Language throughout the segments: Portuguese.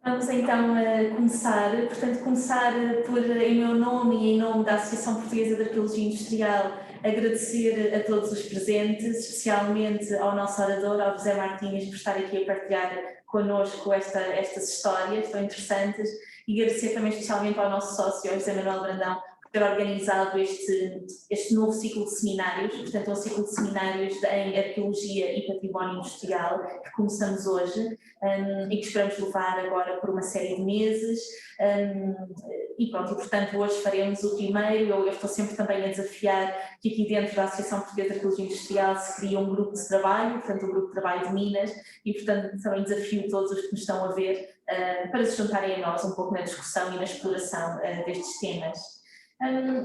Vamos então começar em meu nome e em nome da Associação Portuguesa de Arqueologia Industrial, agradecer a todos os presentes, especialmente ao nosso orador, ao José Martins, por estar aqui a partilhar connosco estas histórias tão interessantes, e agradecer também especialmente ao nosso sócio, ao José Manuel Brandão, por ter organizado este novo ciclo de seminários, portanto um ciclo de seminários em Arqueologia e Património Industrial, que começamos hoje, e que esperamos levar agora por uma série de meses, e portanto hoje faremos o primeiro. Eu estou sempre também a desafiar que aqui dentro da Associação Portuguesa de Arqueologia Industrial se cria um grupo de trabalho, portanto um grupo de trabalho de Minas, e portanto também desafio todos os que nos estão a ver para se juntarem a nós um pouco na discussão e na exploração destes temas.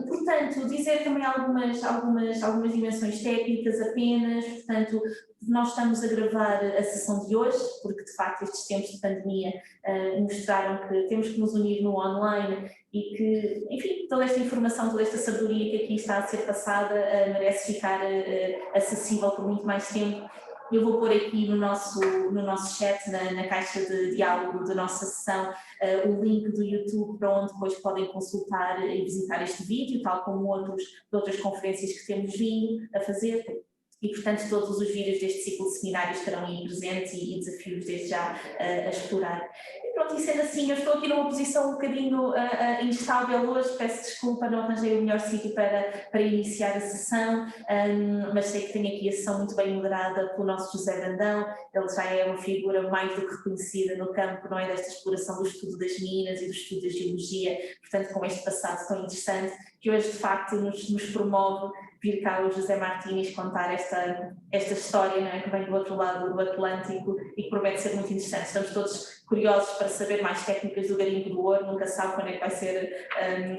Portanto, dizer também algumas dimensões técnicas apenas. Portanto, nós estamos a gravar a sessão de hoje, porque de facto estes tempos de pandemia mostraram que temos que nos unir no online e que, enfim, toda esta informação, toda esta sabedoria que aqui está a ser passada merece ficar acessível por muito mais tempo. Eu vou pôr aqui no nosso chat, na caixa de diálogo da nossa sessão, o link do YouTube para onde depois podem consultar e visitar este vídeo, tal como outras conferências que temos vindo a fazer. E, portanto, todos os vídeos deste ciclo de seminários estarão aí presentes e desafios desde já a explorar. E pronto, e sendo assim, eu estou aqui numa posição um bocadinho instável hoje, peço desculpa, não arranjei o melhor sítio para iniciar a sessão, mas sei que tenho aqui a sessão muito bem moderada pelo nosso José Brandão. Ele já é uma figura mais do que reconhecida no campo, não é, desta exploração do estudo das minas e do estudo da geologia, portanto, com este passado tão interessante, que hoje de facto nos promove vir cá o José Martins contar esta história, não é, que vem do outro lado do Atlântico e que promete ser muito interessante. Estamos todos curiosos para saber mais técnicas do garimpo do ouro, nunca sabe quando é que vai ser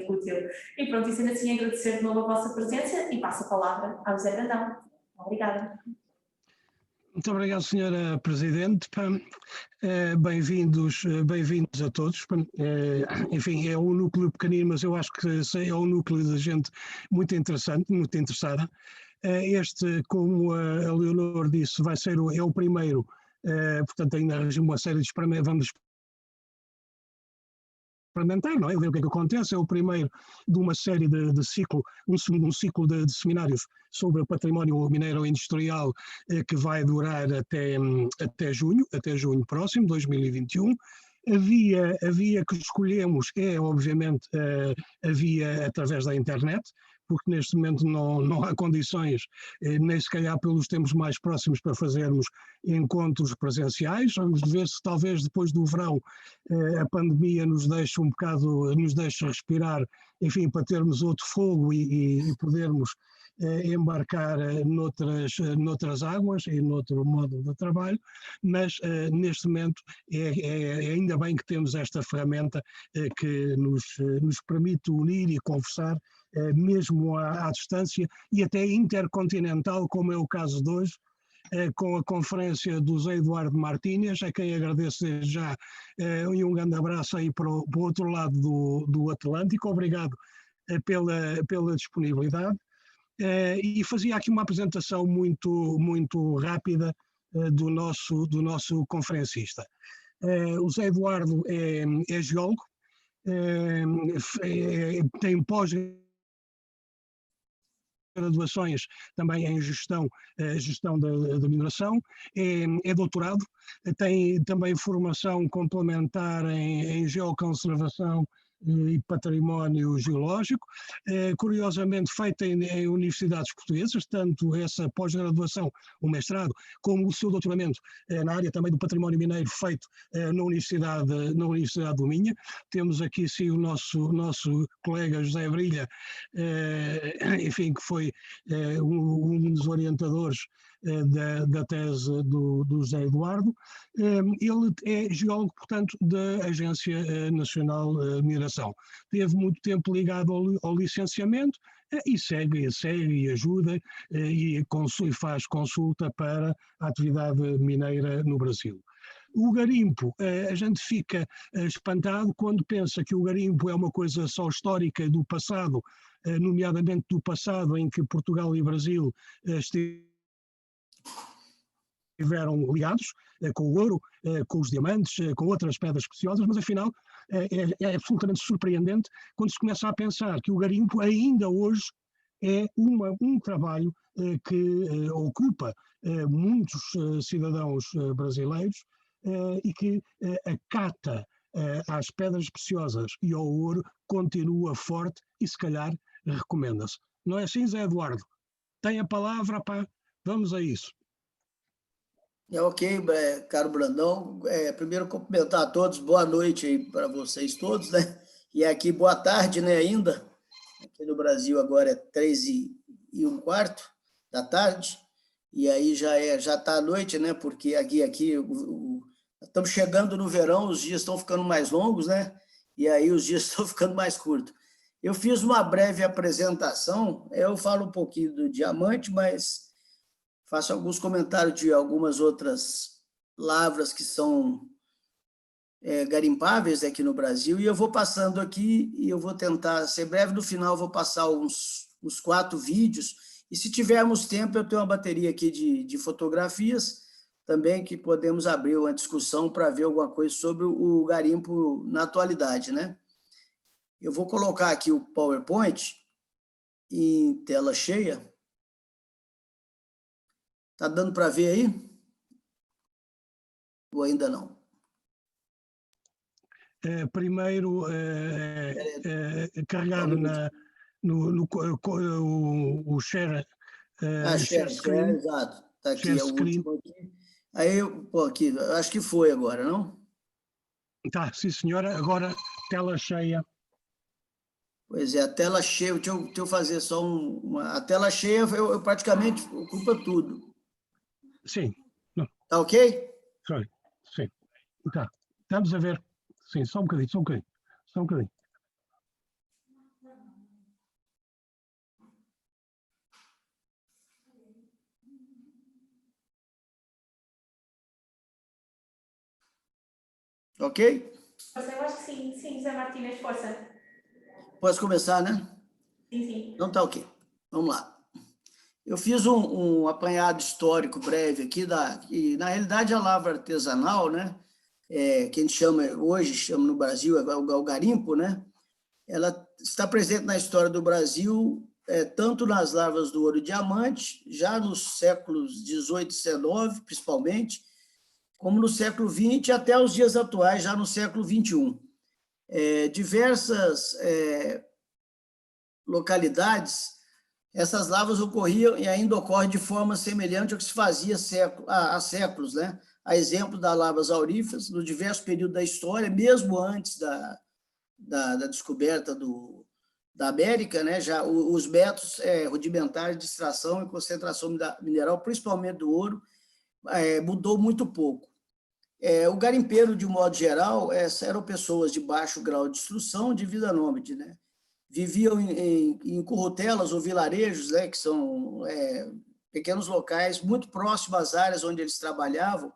útil. E pronto, e sendo assim, agradecer de novo a vossa presença e passo a palavra ao José Brandão. Obrigada. Muito obrigado, Sra. Presidente. Bem-vindos a todos. Enfim, é um núcleo pequenino, mas eu acho que é um núcleo de gente muito interessante, muito interessada. Este, como a Leonor disse, é o primeiro, portanto ainda uma série de experimentos, vamos experimentar, não é? Ver o que é que acontece. É o primeiro de uma série de ciclo, um ciclo de seminários sobre o património mineiro industrial que vai durar até junho próximo, 2021. A via que escolhemos é, obviamente, a via através da internet, porque neste momento não há condições, nem se calhar pelos tempos mais próximos, para fazermos encontros presenciais. Vamos ver se talvez depois do verão a pandemia nos deixe respirar, enfim, para termos outro fogo e podermos embarcar noutras águas e noutro modo de trabalho, mas neste momento é ainda bem que temos esta ferramenta que nos permite unir e conversar mesmo à distância e até intercontinental, como é o caso de hoje, com a conferência do Zé Eduardo Martínez, a quem agradeço desde já, e um grande abraço aí para o outro lado do Atlântico. Obrigado pela disponibilidade. E fazia aqui uma apresentação muito rápida do nosso conferencista. O Zé Eduardo é geólogo, tem pós-graduações também em gestão da mineração, é doutorado, tem também formação complementar em geoconservação e património geológico, curiosamente feita em universidades portuguesas, tanto essa pós-graduação, o mestrado, como o seu doutoramento na área também do património mineiro, feito na Universidade do Minho. Temos aqui sim o nosso colega José Brilha, enfim, que foi um dos orientadores da tese do José Eduardo. Ele é geólogo, portanto, da Agência Nacional de Mineração. Teve muito tempo ligado ao licenciamento e segue e ajuda e faz consulta para a atividade mineira no Brasil. O garimpo, a gente fica espantado quando pensa que o garimpo é uma coisa só histórica do passado, nomeadamente do passado em que Portugal e Brasil estiveram ligados, com o ouro, com os diamantes, com outras pedras preciosas, mas afinal é absolutamente surpreendente quando se começa a pensar que o garimpo ainda hoje é um trabalho que ocupa muitos cidadãos brasileiros e que acata às pedras preciosas e ao ouro continua forte e se calhar recomenda-se. Não é assim, Zé Eduardo? Tem a palavra, pá, vamos a isso. Ok, caro Brandão. Primeiro cumprimentar a todos, boa noite aí para vocês todos, né? E aqui boa tarde, né, ainda. Aqui no Brasil agora é 3h15 da tarde, e aí já está à noite, né? Porque aqui estamos chegando no verão, os dias estão ficando mais longos, né? E aí os dias estão ficando mais curtos. Eu fiz uma breve apresentação, eu falo um pouquinho do diamante, mas faço alguns comentários de algumas outras lavras que são garimpáveis aqui no Brasil, e eu vou passando aqui e eu vou tentar ser breve. No final eu vou passar uns 4 vídeos, e se tivermos tempo eu tenho uma bateria aqui de fotografias também que podemos abrir uma discussão para ver alguma coisa sobre o garimpo na atualidade, né? Eu vou colocar aqui o PowerPoint em tela cheia. Tá dando para ver aí? Ou ainda não? Primeiro, carregar no o share, Share screen, exato. Está aqui, é o último aqui. Aí, aqui, acho que foi agora, não? Tá, sim, senhora. Agora, tela cheia. Pois é, a tela cheia, deixa eu fazer só a tela cheia, eu praticamente ocupa tudo. Sim. Não. Tá ok? Sim. Tá. Estamos a ver. Sim, só um bocadinho. Ok? Eu acho que sim, Zé Martínez, força. Posso começar, né? Sim. Então tá ok. Vamos lá. Eu fiz um apanhado histórico breve aqui, e na realidade a lavra artesanal, né? Que a gente hoje chama no Brasil, o garimpo, né? Ela está presente na história do Brasil, tanto nas lavras do ouro e diamante, já nos séculos XVIII e XIX, principalmente, como no século XX até os dias atuais, já no século XXI. Diversas localidades, essas lavras ocorriam e ainda ocorrem de forma semelhante ao que se fazia há séculos, né? A exemplo das lavras auríferas, no diversos períodos da história, mesmo antes da descoberta da América, né? Já os métodos rudimentares de extração e concentração mineral, principalmente do ouro, mudou muito pouco. O garimpeiro, de um modo geral, eram pessoas de baixo grau de instrução, de vida nômade, né? Viviam em currutelas ou vilarejos, né? Que são pequenos locais muito próximos às áreas onde eles trabalhavam,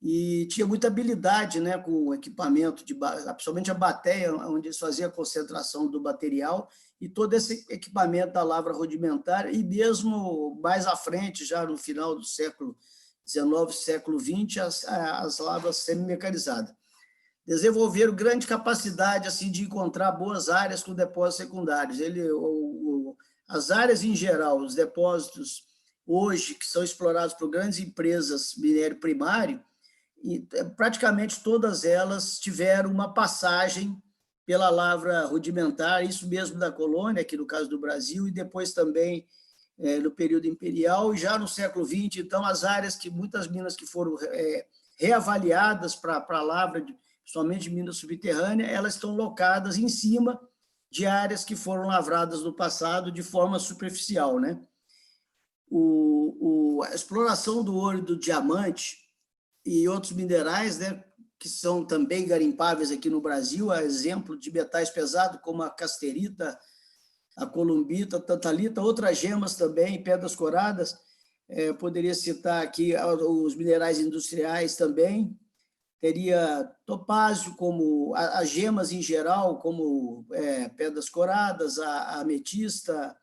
e tinha muita habilidade, né, com o equipamento, principalmente a bateia, onde eles faziam a concentração do material, e todo esse equipamento da lavra rudimentar, e mesmo mais à frente, já no final do século XIX, século XX, as lavras semi-mecanizadas. Desenvolveram grande capacidade assim, de encontrar boas áreas com depósitos secundários. As áreas em geral, os depósitos hoje, que são explorados por grandes empresas minério primário, e praticamente todas elas tiveram uma passagem pela lavra rudimentar, isso mesmo da colônia, aqui no caso do Brasil, e depois também no período imperial, e já no século XX, então, as áreas muitas minas que foram reavaliadas para a lavra, principalmente de minas subterrâneas, elas estão locadas em cima de áreas que foram lavradas no passado de forma superficial, né? A exploração do ouro e do diamante e outros minerais, né, que são também garimpáveis aqui no Brasil, a exemplo de metais pesados como a casterita, a columbita, a tantalita, outras gemas também, pedras coradas. Poderia citar aqui os minerais industriais também. Teria topázio, como as gemas em geral, como pedras coradas, a ametista,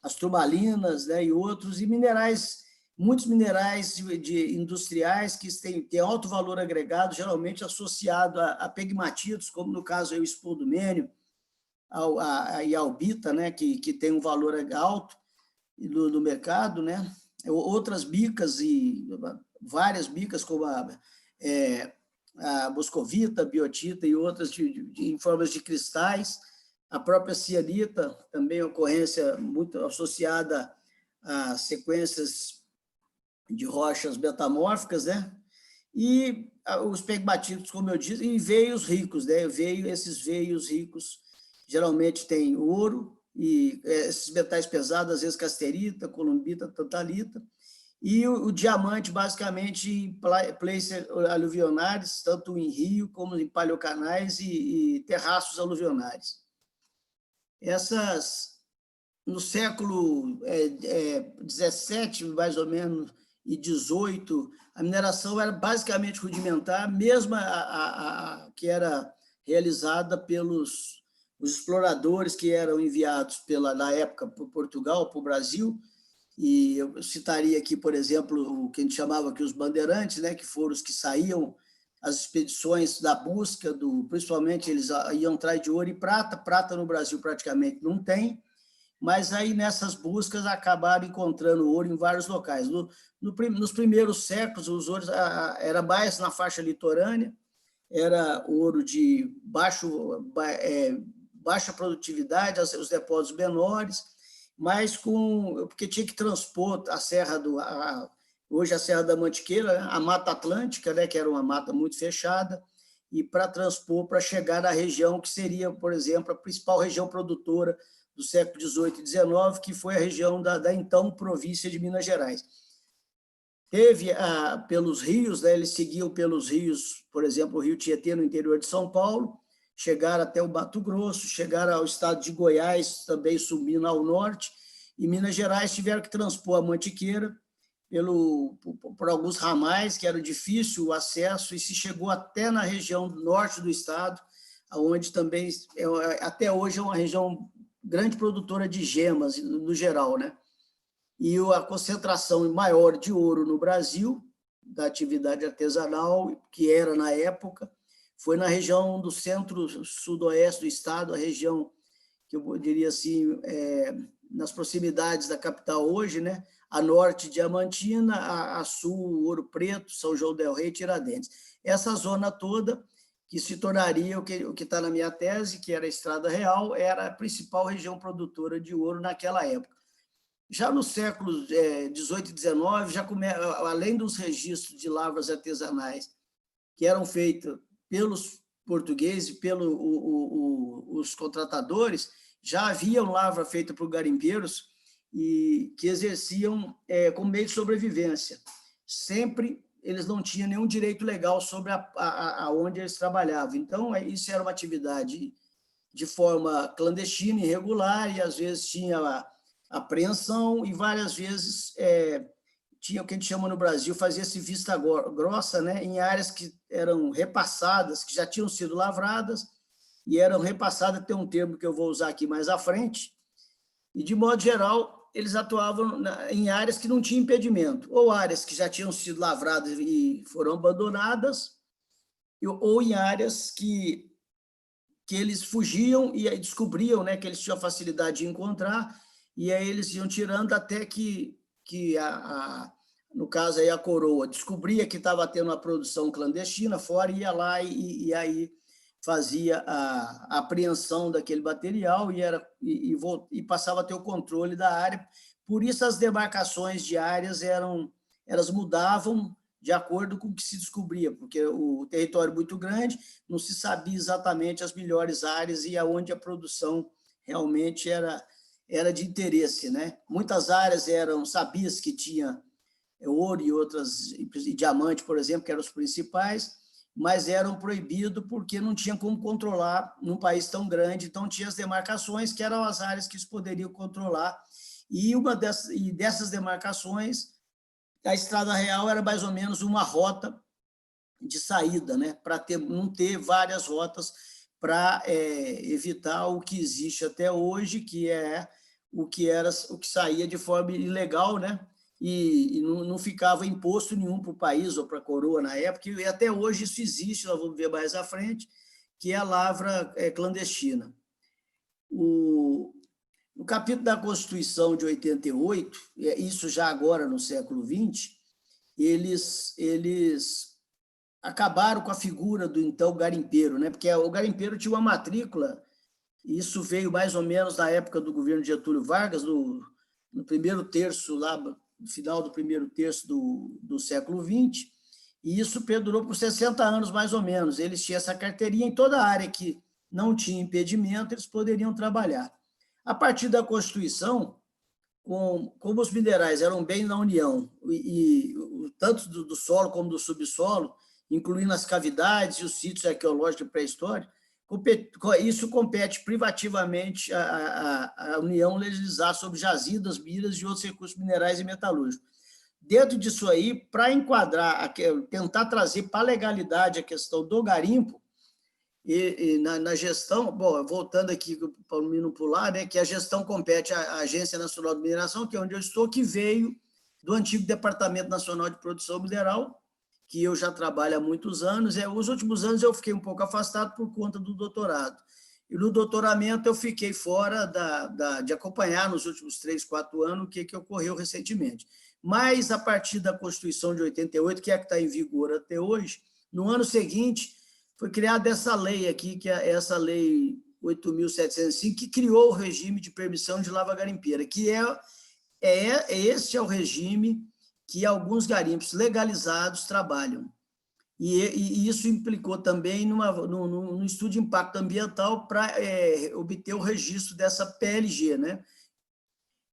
as turmalinas, né, e outros, e minerais muitos minerais industriais que têm alto valor agregado, geralmente associado a pegmatitos, como no caso aí, o spodumênio e a albita, né, que tem um valor alto no mercado, né? Outras bicas e várias bicas, como a moscovita, a biotita e outras em formas de cristais, a própria cianita, também ocorrência muito associada a sequências de rochas metamórficas, né? E os pegmatitos, como eu disse, e veios ricos, né? Esses veios ricos geralmente têm ouro e esses metais pesados, às vezes casterita, columbita, tantalita, e o diamante, basicamente, em placers aluvionares, tanto em rio como em paleocanais e terraços aluvionares. No século XVII, mais ou menos, e XVIII, a mineração era basicamente rudimentar, mesmo a que era realizada pelos os exploradores que eram enviados na época por Portugal, para o Brasil, e eu citaria aqui, por exemplo, o que a gente chamava aqui os bandeirantes, né, que foram os que saíam as expedições da busca, principalmente eles iam atrás de ouro e prata no Brasil praticamente não tem, mas aí nessas buscas acabaram encontrando ouro em vários locais. Nos primeiros séculos, os ouros era mais na faixa litorânea, era ouro de baixa produtividade, os depósitos menores, mas porque tinha que transpor a serra hoje a Serra da Mantiqueira, a Mata Atlântica, né, que era uma mata muito fechada, e para transpor, para chegar na região que seria, por exemplo, a principal região produtora do século XVIII e XIX, que foi a região da então província de Minas Gerais. Teve pelos rios, né, eles seguiam pelos rios, por exemplo, o Rio Tietê, no interior de São Paulo, chegaram até o Mato Grosso, chegaram ao estado de Goiás, também subindo ao norte, e Minas Gerais tiveram que transpor a Mantiqueira por alguns ramais, que era difícil o acesso, e se chegou até na região norte do estado, onde também, até hoje, é uma região grande produtora de gemas, no geral, né? E a concentração maior de ouro no Brasil, da atividade artesanal, que era na época, foi na região do centro-sudoeste do estado, a região que eu diria assim, nas proximidades da capital hoje, né? A norte, Diamantina, a sul, Ouro Preto, São João del Rei, Tiradentes. Essa zona toda, que se tornaria o que está na minha tese, que era a Estrada Real, era a principal região produtora de ouro naquela época. Já nos séculos XVIII e XIX, além dos registros de lavras artesanais que eram feitos pelos portugueses, pelos contratadores, já havia lavra feita por garimpeiros e que exerciam como meio de sobrevivência. Sempre eles não tinham nenhum direito legal sobre onde eles trabalhavam. Então, isso era uma atividade de forma clandestina, irregular, e às vezes tinha apreensão, e várias vezes tinha o que a gente chama no Brasil, fazia-se vista grossa, né, em áreas que eram repassadas, que já tinham sido lavradas, e eram repassadas, tem um termo que eu vou usar aqui mais à frente, e, de modo geral, eles atuavam em áreas que não tinham impedimento, ou áreas que já tinham sido lavradas e foram abandonadas, ou em áreas que eles fugiam e aí descobriam, né, que eles tinham facilidade de encontrar, e aí eles iam tirando até que no caso, aí a coroa descobria que estava tendo uma produção clandestina fora, ia lá e aí fazia a apreensão daquele material e passava a ter o controle da área. Por isso, as demarcações de áreas elas mudavam de acordo com o que se descobria, porque o território é muito grande, não se sabia exatamente as melhores áreas e aonde a produção realmente era de interesse, né? Muitas áreas sabia-se que tinha ouro e outras, e diamante, por exemplo, que eram os principais, mas eram proibidos porque não tinha como controlar num país tão grande, então tinha as demarcações, que eram as áreas que eles poderiam controlar, e dessas demarcações, a Estrada Real era mais ou menos uma rota de saída, né? Para não ter várias rotas, para evitar o que existe até hoje, que é o que saía de forma ilegal, né? e não ficava imposto nenhum para o país ou para a coroa na época, e até hoje isso existe, nós vamos ver mais à frente, que é a lavra clandestina. No capítulo da Constituição de 88, isso já agora no século XX, eles acabaram com a figura do então garimpeiro, né? Porque o garimpeiro tinha uma matrícula, e isso veio mais ou menos na época do governo de Getúlio Vargas, no primeiro terço, lá no final do primeiro terço do século XX, e isso perdurou por 60 anos, mais ou menos. Eles tinham essa carteirinha em toda a área que não tinha impedimento, eles poderiam trabalhar. A partir da Constituição, como os minerais eram bem da União, e tanto do solo como do subsolo, incluindo as cavidades e os sítios arqueológicos pré-históricos, isso compete privativamente à União legislar sobre jazidas, minas e outros recursos minerais e metalúrgicos. Dentro disso aí, para enquadrar, tentar trazer para a legalidade a questão do garimpo, e na gestão, bom, voltando aqui para mim não pular, né, que a gestão compete à Agência Nacional de Mineração, que é onde eu estou, que veio do antigo Departamento Nacional de Produção Mineral, que eu já trabalho há muitos anos. Os últimos anos eu fiquei um pouco afastado por conta do doutorado. E no doutoramento eu fiquei fora de acompanhar nos últimos 3, 4 anos o que ocorreu recentemente. Mas, a partir da Constituição de 88, que está em vigor até hoje, no ano seguinte, foi criada essa lei aqui, que é essa lei 8.705, que criou o regime de permissão de lava garimpeira, que este é o regime que alguns garimpos legalizados trabalham. E isso implicou também num estudo de impacto ambiental para obter o registro dessa PLG, né?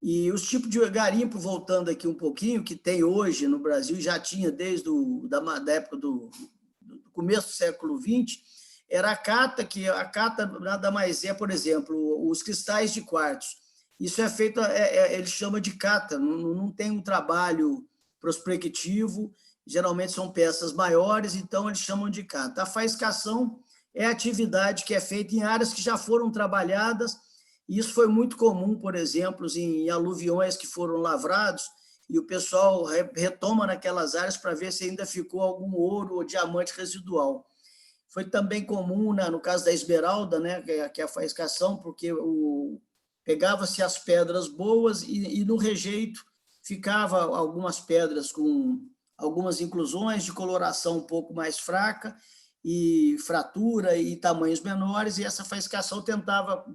E os tipos de garimpo, voltando aqui um pouquinho, que tem hoje no Brasil, já tinha desde da época do começo do século XX, era a cata, que a cata nada mais é, por exemplo, os cristais de quartzo. Isso é feito, ele chama de cata, não tem um trabalho prospectivo, geralmente são peças maiores, então eles chamam de cata. A faiscação é a atividade que é feita em áreas que já foram trabalhadas, e isso foi muito comum, por exemplo, em aluviões que foram lavrados, e o pessoal retoma naquelas áreas para ver se ainda ficou algum ouro ou diamante residual. Foi também comum, né, no caso da esmeralda, né, que é a faiscação, porque pegava-se as pedras boas e no rejeito ficava algumas pedras com algumas inclusões de coloração um pouco mais fraca e fratura e tamanhos menores, e essa faiscação tentava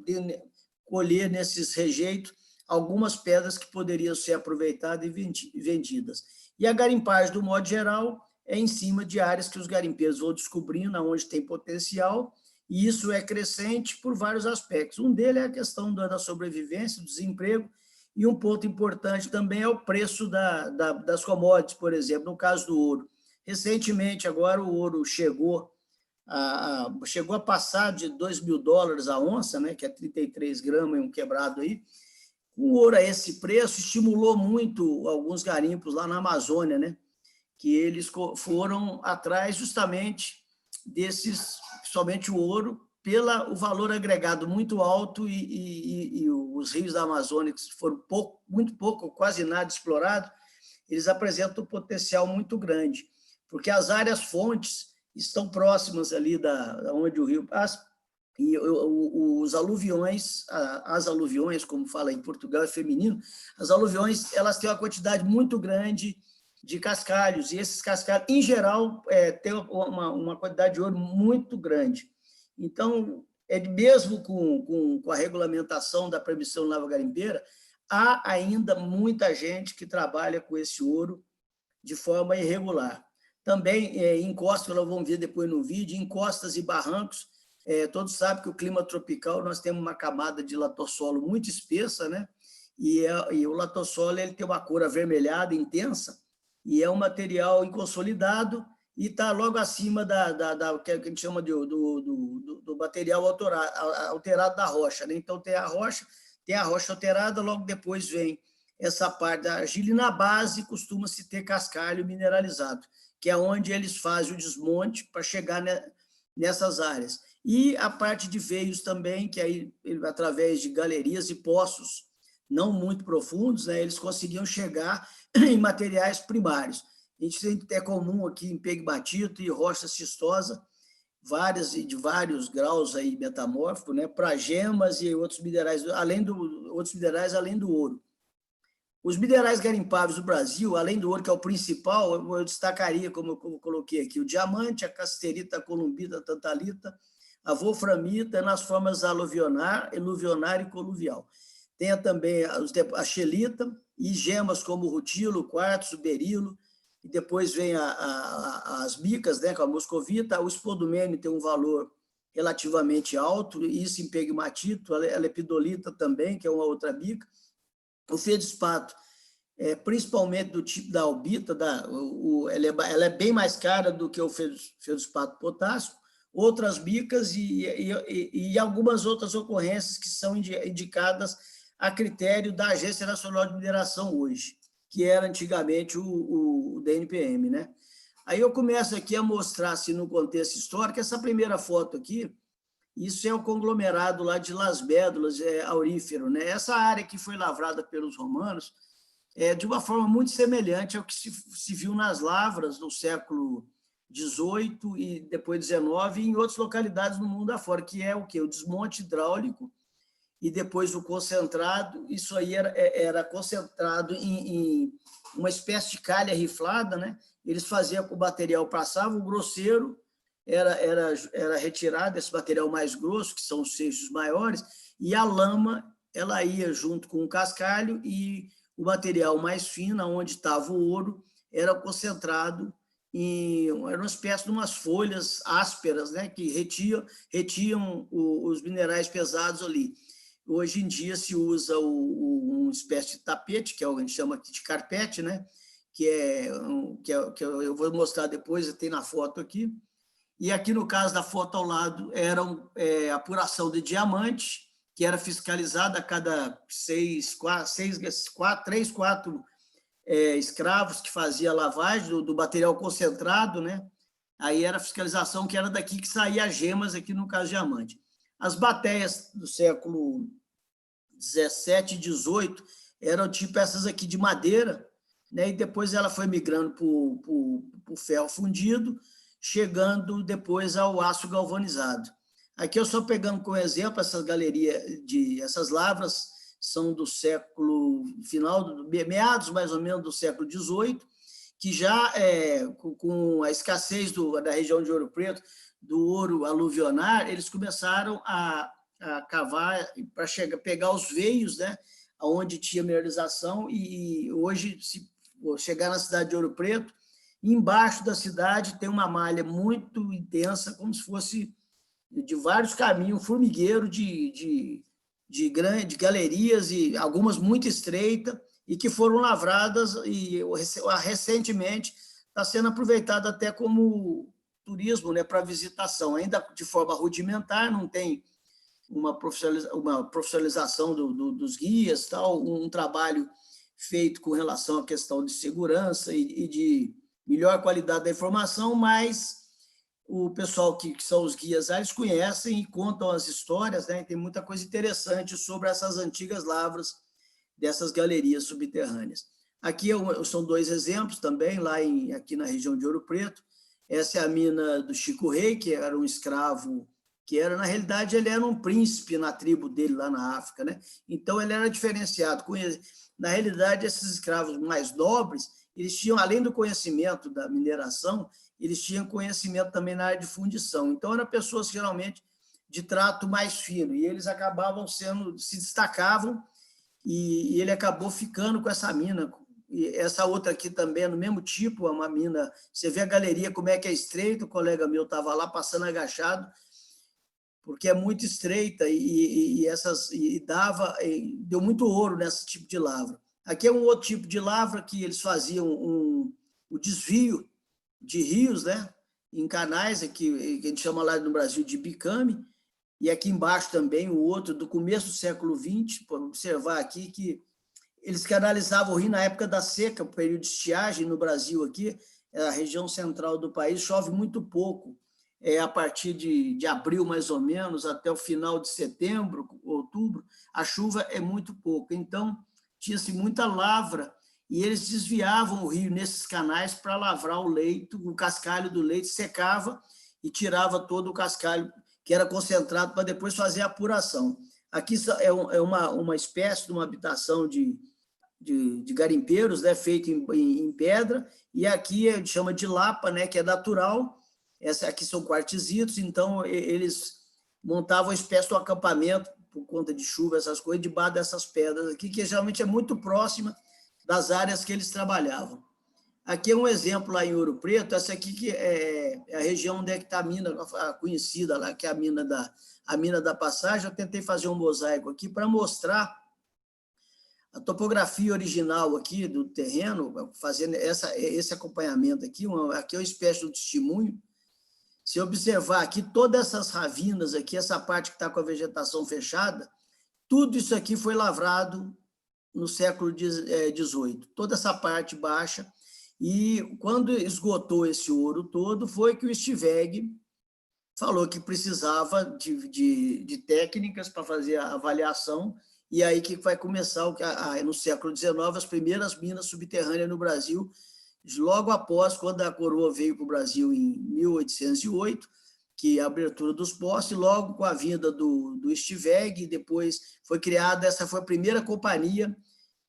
colher nesses rejeitos algumas pedras que poderiam ser aproveitadas e vendidas. E a garimpagem, do modo geral, é em cima de áreas que os garimpeiros vão descobrindo onde tem potencial, e isso é crescente por vários aspectos. Um deles é a questão da sobrevivência, do desemprego, e um ponto importante também é o preço das commodities, por exemplo, no caso do ouro. Recentemente, agora, o ouro chegou a passar de $2.000 a onça, né, que é 33 gramas e um quebrado aí. O ouro a esse preço estimulou muito alguns garimpos lá na Amazônia, né, que eles foram atrás justamente somente o ouro, pelo valor agregado muito alto, e os rios da Amazônia, que foram muito pouco, quase nada explorados, eles apresentam um potencial muito grande, porque as áreas fontes estão próximas ali da onde o rio passa, e os aluviões, as aluviões, como fala em Portugal, é feminino, as aluviões, elas têm uma quantidade muito grande de cascalhos, e esses cascalhos, em geral, têm uma quantidade de ouro muito grande. Então, mesmo com a regulamentação da permissão de lava garimpeira, há ainda muita gente que trabalha com esse ouro de forma irregular. Também em encostas, nós vamos ver depois no vídeo, encostas e barrancos, todos sabem que o clima tropical, nós temos uma camada de latossolo muito espessa, né? E o latossolo ele tem uma cor avermelhada intensa, e é um material inconsolidado, e está logo acima que a gente chama do material alterado da rocha, né? Então, tem a rocha alterada, logo depois vem essa parte da argila, e na base costuma-se ter cascalho mineralizado, que é onde eles fazem o desmonte para chegar nessas áreas. E a parte de veios também, que aí, através de galerias e poços não muito profundos, né, eles conseguiam chegar em materiais primários. A gente tem até comum aqui em pegmatito e rocha xistosa, várias e de vários graus aí metamórficos, né, para gemas e outros minerais além do ouro. Os minerais garimpáveis do Brasil, além do ouro, que é o principal, eu destacaria, como eu coloquei aqui, o diamante, a casterita, a columbita, a tantalita, a wolframita, nas formas aluvionar e coluvial. Tem também a xelita e gemas como o rutilo, o quartzo, o berilo, e depois vem as bicas, né, com a moscovita. O espodumênio tem um valor relativamente alto, isso em pegmatito, a lepidolita também, que é uma outra bica. O feldspato, principalmente do tipo da albita, ela é bem mais cara do que o feldspato potássico, outras bicas e algumas outras ocorrências que são indicadas a critério da Agência Nacional de Mineração hoje, que era antigamente o DNPM, né? Aí eu começo aqui a mostrar, assim, no contexto histórico, essa primeira foto aqui, isso é o conglomerado lá de Las Bédulas, aurífero, né? Essa área que foi lavrada pelos romanos de uma forma muito semelhante ao que se viu nas lavras do século XVIII e depois XIX e em outras localidades no mundo afora, que é o quê? O desmonte hidráulico e depois o concentrado. Isso aí era concentrado em uma espécie de calha riflada, né? Eles faziam com o material, passava o grosseiro, era retirado esse material mais grosso, que são os seixos maiores, e a lama ela ia junto com o cascalho, e o material mais fino, onde estava o ouro, era concentrado era uma espécie de umas folhas ásperas, né, que retiam os minerais pesados ali. Hoje em dia se usa uma espécie de tapete, que a gente chama aqui de carpete, né, que eu vou mostrar depois, tem na foto aqui. E aqui, no caso da foto ao lado, era apuração de diamante, que era fiscalizada a cada 3, 4 escravos que fazia a lavagem do material concentrado, né? Aí era a fiscalização, que era daqui que saía as gemas, aqui no caso diamante. As bateias do século 17 e 18 eram tipo essas aqui de madeira, né? E depois ela foi migrando para o ferro fundido, chegando depois ao aço galvanizado. Aqui eu só pegando como exemplo essas galerias, essas lavras são do século meados mais ou menos do século XVIII, que já com a escassez da região de Ouro Preto, do ouro aluvionar, eles começaram a cavar para pegar os veios, né, onde tinha mineralização, e hoje, se chegar na cidade de Ouro Preto, embaixo da cidade tem uma malha muito intensa, como se fosse de vários caminhos, um formigueiro de galerias, e algumas muito estreitas, e que foram lavradas, e recentemente está sendo aproveitada até como turismo, né, para visitação, ainda de forma rudimentar, não tem uma profissionalização dos guias, tal, um trabalho feito com relação à questão de segurança e de melhor qualidade da informação, mas o pessoal que são os guias, eles conhecem e contam as histórias, né? Tem muita coisa interessante sobre essas antigas lavras dessas galerias subterrâneas. Aqui são 2 exemplos também, aqui na região de Ouro Preto. Essa é a mina do Chico Rei, que era um escravo, na realidade, ele era um príncipe na tribo dele lá na África, né? Então, ele era diferenciado. Na realidade, esses escravos mais nobres, eles tinham, além do conhecimento da mineração, eles tinham conhecimento também na área de fundição. Então, eram pessoas, geralmente, de trato mais fino, e eles acabavam se destacavam, e ele acabou ficando com essa mina. E essa outra aqui também é no mesmo tipo, é uma mina, você vê a galeria como é que é estreita, o colega meu estava lá passando agachado, porque é muito estreita, deu muito ouro nesse tipo de lavra. Aqui é um outro tipo de lavra que eles faziam o desvio de rios, né, em canais, aqui, que a gente chama lá no Brasil de bicame, e aqui embaixo também o outro, do começo do século XX, para observar aqui que eles canalizavam o rio na época da seca, o período de estiagem no Brasil aqui, a região central do país, chove muito pouco. a partir de abril, mais ou menos, até o final de setembro, outubro, a chuva é muito pouca. Então, tinha-se muita lavra, e eles desviavam o rio nesses canais para lavrar o leito, o cascalho do leite secava e tirava todo o cascalho que era concentrado para depois fazer a apuração. Aqui é uma espécie de uma habitação de garimpeiros, né, feita em pedra, e aqui a gente chama de lapa, né, que é natural. Essa aqui são quartzitos, então eles montavam uma espécie de um acampamento por conta de chuva, essas coisas, debaixo dessas pedras aqui, que geralmente é muito próxima das áreas que eles trabalhavam. Aqui é um exemplo lá em Ouro Preto, essa aqui que é a região onde é que está a mina conhecida lá, que é a mina da Passagem. Eu tentei fazer um mosaico aqui para mostrar a topografia original aqui do terreno, fazendo esse acompanhamento aqui. Aqui é uma espécie de testemunho. Se observar aqui, todas essas ravinas aqui, essa parte que está com a vegetação fechada, tudo isso aqui foi lavrado no século XVIII, toda essa parte baixa. E quando esgotou esse ouro todo, foi que o Stiveg falou que precisava de técnicas para fazer a avaliação, e aí que vai começar, no século XIX, as primeiras minas subterrâneas no Brasil, logo após, quando a coroa veio para o Brasil em 1808, que é a abertura dos poços, e logo com a vinda do Stiveg, depois foi criada, essa foi a primeira companhia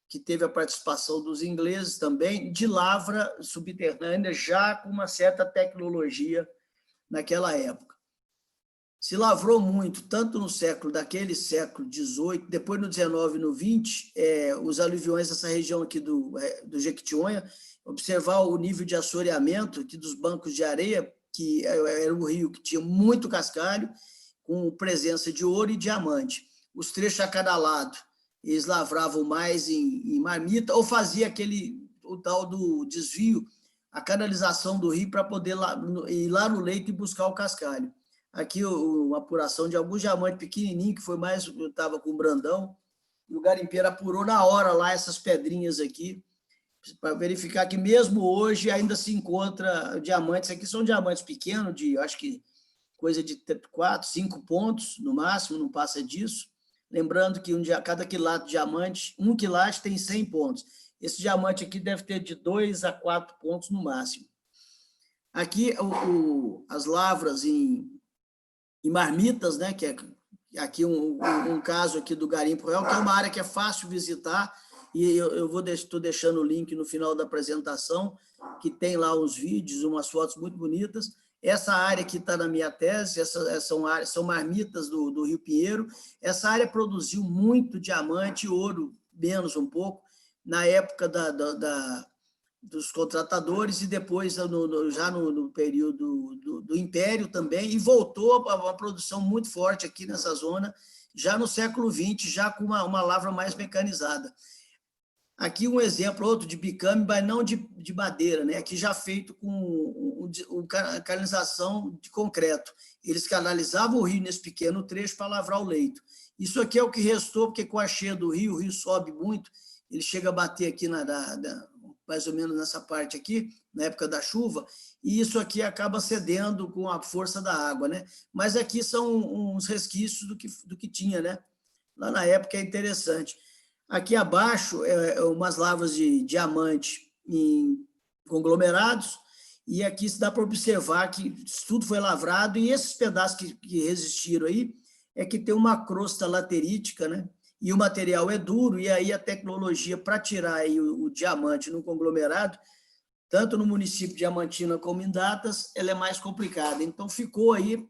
que teve a participação dos ingleses também, de lavra subterrânea, já com uma certa tecnologia naquela época. Se lavrou muito, tanto no daquele século XVIII, depois no XIX e no XX, os aluviões dessa região aqui do Jequitinhonha, observar o nível de assoreamento aqui dos bancos de areia, que era um rio que tinha muito cascalho, com presença de ouro e diamante. Os trechos a cada lado, eles lavravam mais em marmita, ou fazia o tal do desvio, a canalização do rio para poder ir lá no leito e buscar o cascalho. Aqui uma apuração de alguns diamantes pequenininhos, que foi mais, eu estava com o Brandão, e o garimpeiro apurou na hora lá essas pedrinhas aqui, para verificar que mesmo hoje ainda se encontra diamantes. Aqui são diamantes pequenos, acho que coisa de 4, 5 pontos no máximo, não passa disso. Lembrando que cada quilate de diamante, 1 quilate tem 100 pontos. Esse diamante aqui deve ter de 2 a 4 pontos no máximo. Aqui as lavras em marmitas, né, que é aqui um caso aqui do Garimpo Real, que é uma área que é fácil visitar, e eu estou deixando o link no final da apresentação, que tem lá uns vídeos, umas fotos muito bonitas. Essa área que está na minha tese, são marmitas do Rio Pinheiro. Essa área produziu muito diamante, ouro, menos um pouco, na época dos contratadores, e depois já no período do Império também, e voltou a uma produção muito forte aqui nessa zona, já no século XX, já com uma lavra mais mecanizada. Aqui um exemplo, outro de bicame, mas não de madeira, né? Aqui já feito com canalização de concreto. Eles canalizavam o rio nesse pequeno trecho para lavrar o leito. Isso aqui é o que restou, porque com a cheia do rio, o rio sobe muito, ele chega a bater aqui mais ou menos nessa parte aqui, na época da chuva, e isso aqui acaba cedendo com a força da água, né? Mas aqui são uns resquícios do que tinha, né? Lá na época é interessante. Aqui abaixo, umas lavras de diamante em conglomerados, e aqui se dá para observar que tudo foi lavrado, e esses pedaços que resistiram aí, é que tem uma crosta laterítica, né? E o material é duro, e aí a tecnologia para tirar aí o diamante no conglomerado, tanto no município de Diamantina como em Datas, ela é mais complicada. Então, ficou aí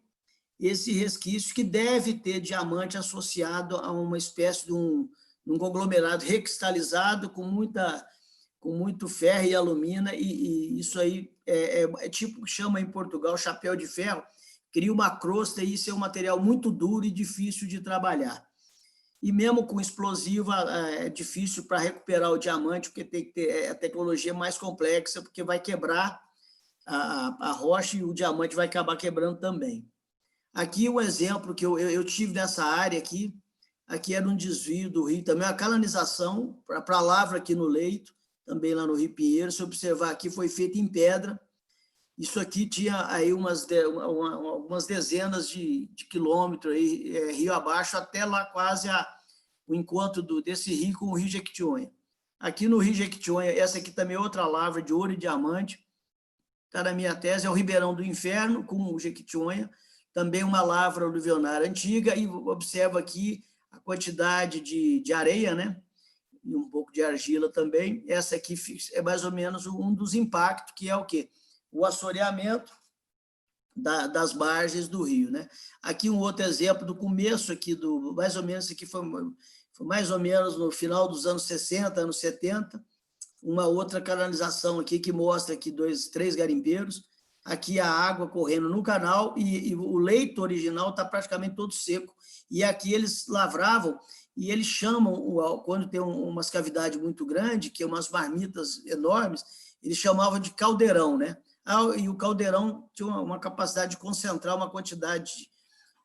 esse resquício que deve ter diamante associado a uma espécie de um conglomerado recristalizado com muito ferro e alumina, e isso aí é tipo que chama em Portugal chapéu de ferro, cria uma crosta, e isso é um material muito duro e difícil de trabalhar. E mesmo com explosivo é difícil para recuperar o diamante, porque tem que ter a tecnologia mais complexa, porque vai quebrar a rocha e o diamante vai acabar quebrando também. Aqui um exemplo que eu tive nessa área aqui era um desvio do rio, também a canalização para a lavra aqui no leito, também lá no Rio Pinheiro. Se observar aqui, foi feita em pedra, Isso aqui tinha aí algumas dezenas de quilômetros, aí, rio abaixo, até lá quase o encontro desse rio com o Rio Jequitinhonha. Aqui no Rio Jequitinhonha, essa aqui também é outra lavra de ouro e diamante, está na minha tese, é o Ribeirão do Inferno, com o Jequitinhonha, também uma lavra aluvionária antiga, e observa aqui a quantidade de areia, né? E um pouco de argila também. Essa aqui é mais ou menos um dos impactos, que é o quê? O assoreamento das margens do rio, né? Aqui um outro exemplo do começo aqui, mais ou menos, aqui foi mais ou menos no final dos anos 60, anos 70, uma outra canalização aqui que mostra aqui 3 garimpeiros, aqui a água correndo no canal e o leito original está praticamente todo seco, e aqui eles lavravam e eles chamam, quando tem umas cavidades muito grandes, que é umas marmitas enormes, eles chamavam de caldeirão, né? E o caldeirão tinha uma capacidade de concentrar uma quantidade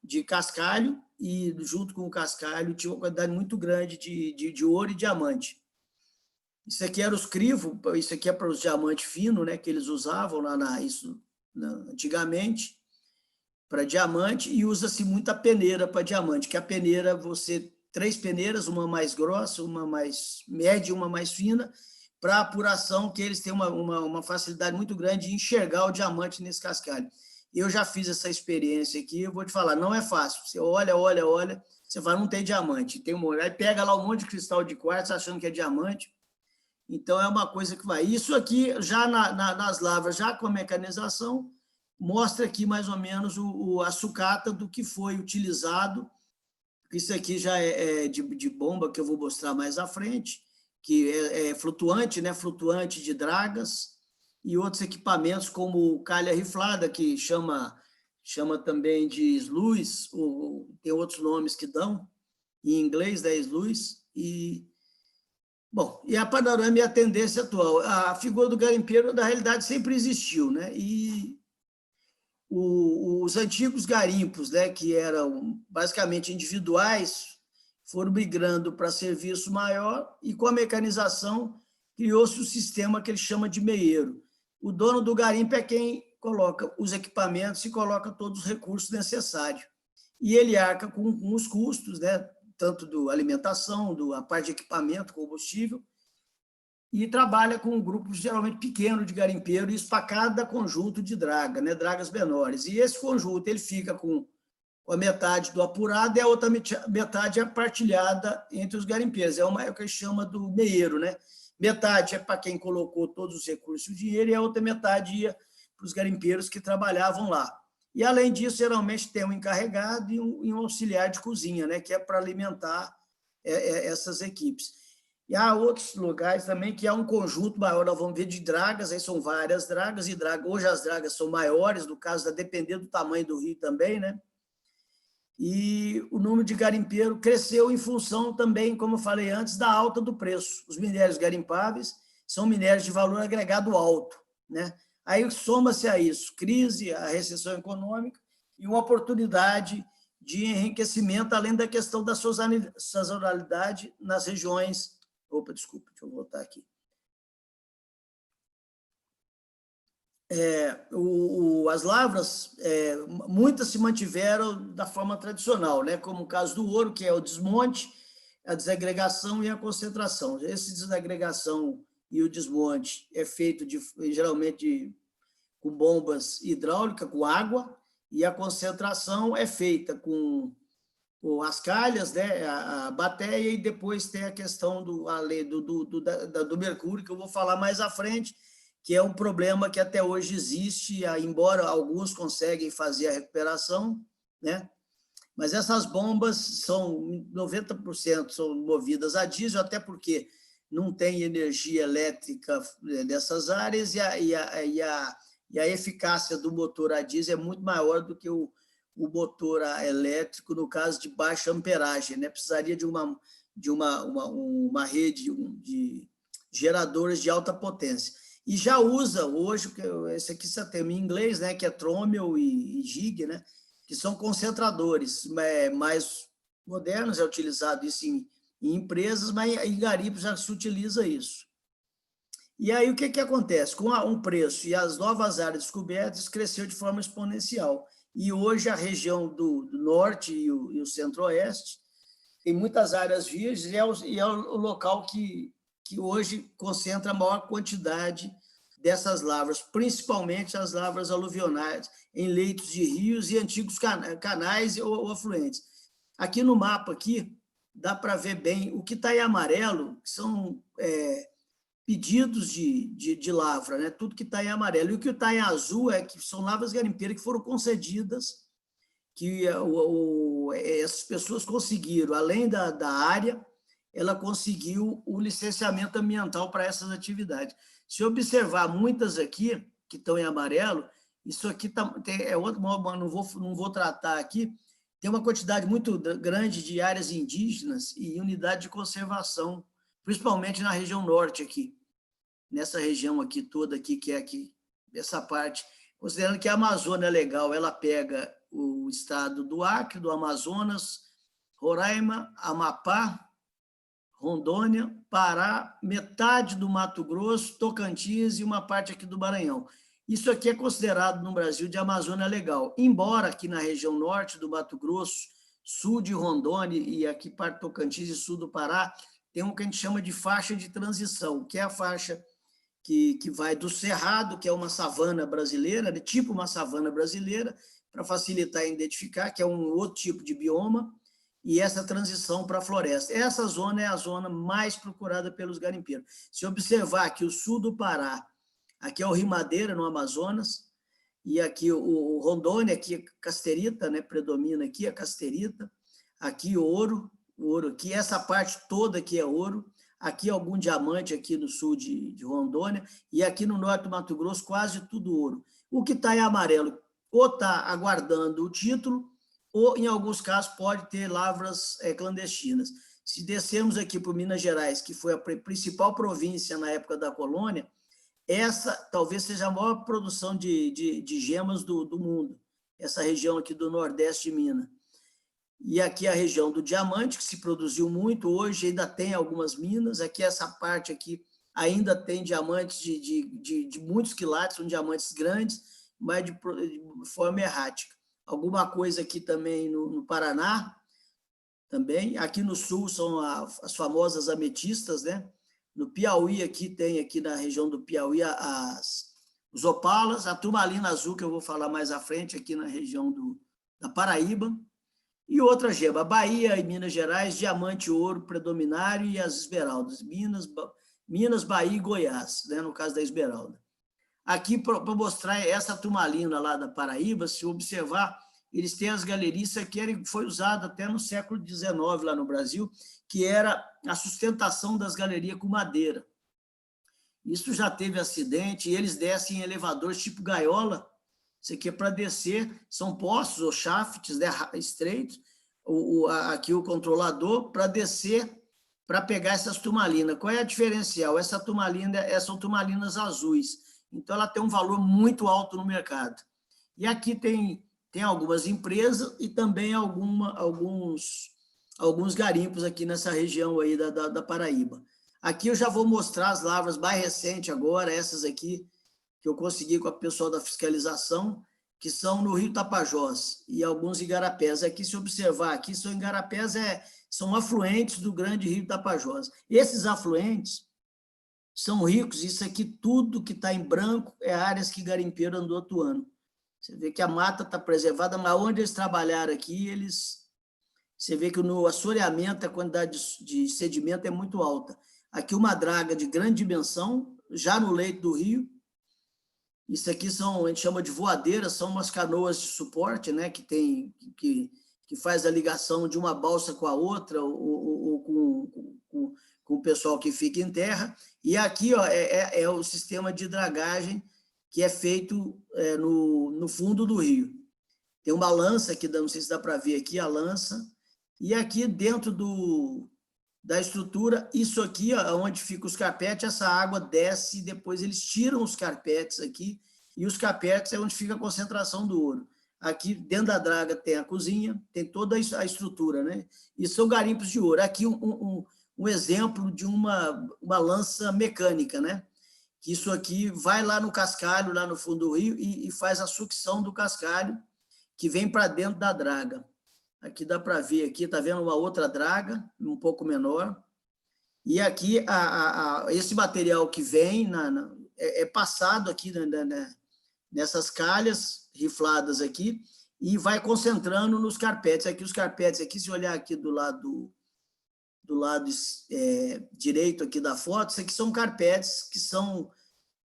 de cascalho, e junto com o cascalho tinha uma quantidade muito grande de ouro e diamante. Isso aqui era os crivos, isso aqui é para os diamantes finos, né, que eles usavam lá antigamente, para diamante, e usa-se muita peneira para diamante, que a peneira, 3 peneiras, uma mais grossa, uma mais média e uma mais fina, para apuração, que eles têm uma facilidade muito grande de enxergar o diamante nesse cascalho. Eu já fiz essa experiência aqui, eu vou te falar, não é fácil. Você olha, você fala, não tem diamante. Aí pega lá um monte de cristal de quartzo achando que é diamante. Então, é uma coisa que vai. Isso aqui, já nas lavras, já com a mecanização, mostra aqui mais ou menos a sucata do que foi utilizado. Isso aqui já é de bomba, que eu vou mostrar mais à frente, que é flutuante, né? Flutuante de dragas, e outros equipamentos como calha riflada, que chama também de sluice, ou tem outros nomes que dão, em inglês, da sluice, Bom, e a panorama e a tendência atual. A figura do garimpeiro, na realidade, sempre existiu, né? E os antigos garimpos, né, que eram basicamente individuais, foram migrando para serviço maior, e com a mecanização criou-se o sistema que ele chama de meieiro. O dono do garimpo é quem coloca os equipamentos e coloca todos os recursos necessários. E ele arca com os custos, né, tanto da alimentação, a parte de equipamento, combustível, e trabalha com um grupo geralmente pequeno de garimpeiro, isso para cada conjunto de draga, né, dragas menores. E esse conjunto ele fica com a metade do apurado, e a outra metade é partilhada entre os garimpeiros. É o que a gente chama do meieiro, né? Metade é para quem colocou todos os recursos e o dinheiro, e a outra metade ia para os garimpeiros que trabalhavam lá. E, além disso, geralmente tem um encarregado e um auxiliar de cozinha, né, que é para alimentar essas equipes. E há outros lugares também que há um conjunto maior, nós vamos ver, de dragas, aí são várias dragas, e hoje as dragas são maiores, no caso, dependendo do tamanho do rio também, né? E o número de garimpeiro cresceu em função também, como eu falei antes, da alta do preço. Os minérios garimpáveis são minérios de valor agregado alto, né? Aí soma-se a isso crise, a recessão econômica e uma oportunidade de enriquecimento, além da questão da sazonalidade nas regiões. Opa, desculpa, deixa eu voltar aqui. As lavras, muitas se mantiveram da forma tradicional, né? Como o caso do ouro, que é o desmonte, a desagregação e a concentração. Essa desagregação e o desmonte é feito geralmente com bombas hidráulicas, com água, e a concentração é feita com as calhas, né, a bateia, e depois tem a questão do mercúrio, que eu vou falar mais à frente, que é um problema que até hoje existe, embora alguns conseguem fazer a recuperação, né? Mas essas bombas são 90% são movidas a diesel, até porque não tem energia elétrica nessas áreas, e a eficácia do motor a diesel é muito maior do que o motor elétrico, no caso de baixa amperagem, né? Precisaria de uma rede de geradores de alta potência. E já usa hoje, esse aqui você tem em inglês, né, que é Trommel e Gig, né, que são concentradores mais modernos, é utilizado isso em empresas, mas em garimpos já se utiliza isso. E aí o que acontece? Com um preço e as novas áreas descobertas, cresceu de forma exponencial. E hoje a região do norte e o centro-oeste tem muitas áreas virgens e é o local que hoje concentra a maior quantidade dessas lavras, principalmente as lavras aluvionais, em leitos de rios e antigos canais ou afluentes. Aqui no mapa, aqui, dá para ver bem o que está em amarelo, são pedidos de lavra, né? Tudo que está em amarelo. E o que está em azul que são lavras garimpeiras que foram concedidas, que essas pessoas conseguiram, além da área, ela conseguiu o licenciamento ambiental para essas atividades. Se observar muitas aqui, que estão em amarelo, isso aqui é outro, não vou tratar aqui, tem uma quantidade muito grande de áreas indígenas e unidade de conservação, principalmente na região norte aqui, nessa região aqui toda aqui, que é aqui, essa parte, considerando que a Amazônia é legal, ela pega o estado do Acre, do Amazonas, Roraima, Amapá, Rondônia, Pará, metade do Mato Grosso, Tocantins e uma parte aqui do Maranhão. Isso aqui é considerado no Brasil de Amazônia legal, embora aqui na região norte do Mato Grosso, sul de Rondônia e aqui parte do Tocantins e sul do Pará, tem um que a gente chama de faixa de transição, que é a faixa que vai do Cerrado, que é uma savana brasileira, tipo uma savana brasileira, para facilitar e identificar, que é um outro tipo de bioma, e essa transição para a floresta. Essa zona é a zona mais procurada pelos garimpeiros. Se observar que o sul do Pará, aqui é o Rio Madeira, no Amazonas, e aqui o Rondônia, aqui é casterita, né, predomina aqui a casterita, aqui ouro aqui, essa parte toda aqui é ouro, aqui algum diamante aqui no sul de Rondônia, e aqui no norte do Mato Grosso, quase tudo ouro. O que está em amarelo, ou está aguardando o título, ou, em alguns casos, pode ter lavras clandestinas. Se descermos aqui para Minas Gerais, que foi a principal província na época da colônia, essa talvez seja a maior produção de gemas do mundo, essa região aqui do Nordeste de Minas. E aqui a região do diamante, que se produziu muito, hoje ainda tem algumas minas, aqui essa parte aqui ainda tem diamantes de muitos quilates, são diamantes grandes, mas de forma errática. Alguma coisa aqui também no Paraná, também. Aqui no sul são as famosas ametistas, né? No Piauí, aqui tem, aqui na região do Piauí, os opalas, a turmalina azul, que eu vou falar mais à frente, aqui na região da Paraíba, e outra gema, Bahia e Minas Gerais, diamante, ouro predominário e as esmeraldas, Minas, Bahia e Goiás, né? No caso da esmeralda. Aqui, para mostrar essa turmalina lá da Paraíba, se observar, eles têm as galerias que foi usada até no século XIX lá no Brasil, que era a sustentação das galerias com madeira. Isso já teve acidente, e eles descem em elevadores tipo gaiola, isso aqui é para descer, são postos ou shafts, né, estreitos, aqui o controlador, para descer, para pegar essas turmalinas. Qual é a diferencial? Essa turmalina são turmalinas azuis, então ela tem um valor muito alto no mercado. E aqui tem algumas empresas e também alguns garimpos aqui nessa região aí da Paraíba. Aqui eu já vou mostrar as lavras mais recentes agora, essas aqui, que eu consegui com o pessoal da fiscalização, que são no Rio Tapajós e alguns igarapés. Aqui, se observar, aqui são igarapés, são afluentes do grande Rio Tapajós. Esses afluentes são ricos, isso aqui tudo que está em branco é áreas que garimpeiro andou atuando. Você vê que a mata está preservada, mas onde eles trabalharam aqui, você vê que no assoreamento a quantidade de sedimento é muito alta. Aqui uma draga de grande dimensão, já no leito do rio. Isso aqui a gente chama de voadeiras, são umas canoas de suporte, né, que faz a ligação de uma balsa com a outra, ou com o pessoal que fica em terra. E aqui é o sistema de dragagem que é feito no fundo do rio. Tem uma lança aqui, não sei se dá para ver aqui a lança, e aqui dentro da estrutura, isso aqui, onde ficam os carpetes, essa água desce e depois eles tiram os carpetes aqui, e os carpetes é onde fica a concentração do ouro. Aqui, dentro da draga, tem a cozinha, tem toda a estrutura, né? E são garimpos de ouro. Aqui um exemplo de uma lança mecânica, né? que isso aqui vai lá no cascalho, lá no fundo do rio, e faz a sucção do cascalho, que vem para dentro da draga. Aqui dá para ver, aqui está vendo uma outra draga, um pouco menor, e aqui esse material que vem é passado aqui nessas calhas rifladas aqui, e vai concentrando nos carpetes. Aqui os carpetes, aqui, se olhar aqui do lado direito aqui da foto, isso aqui são carpetes que são,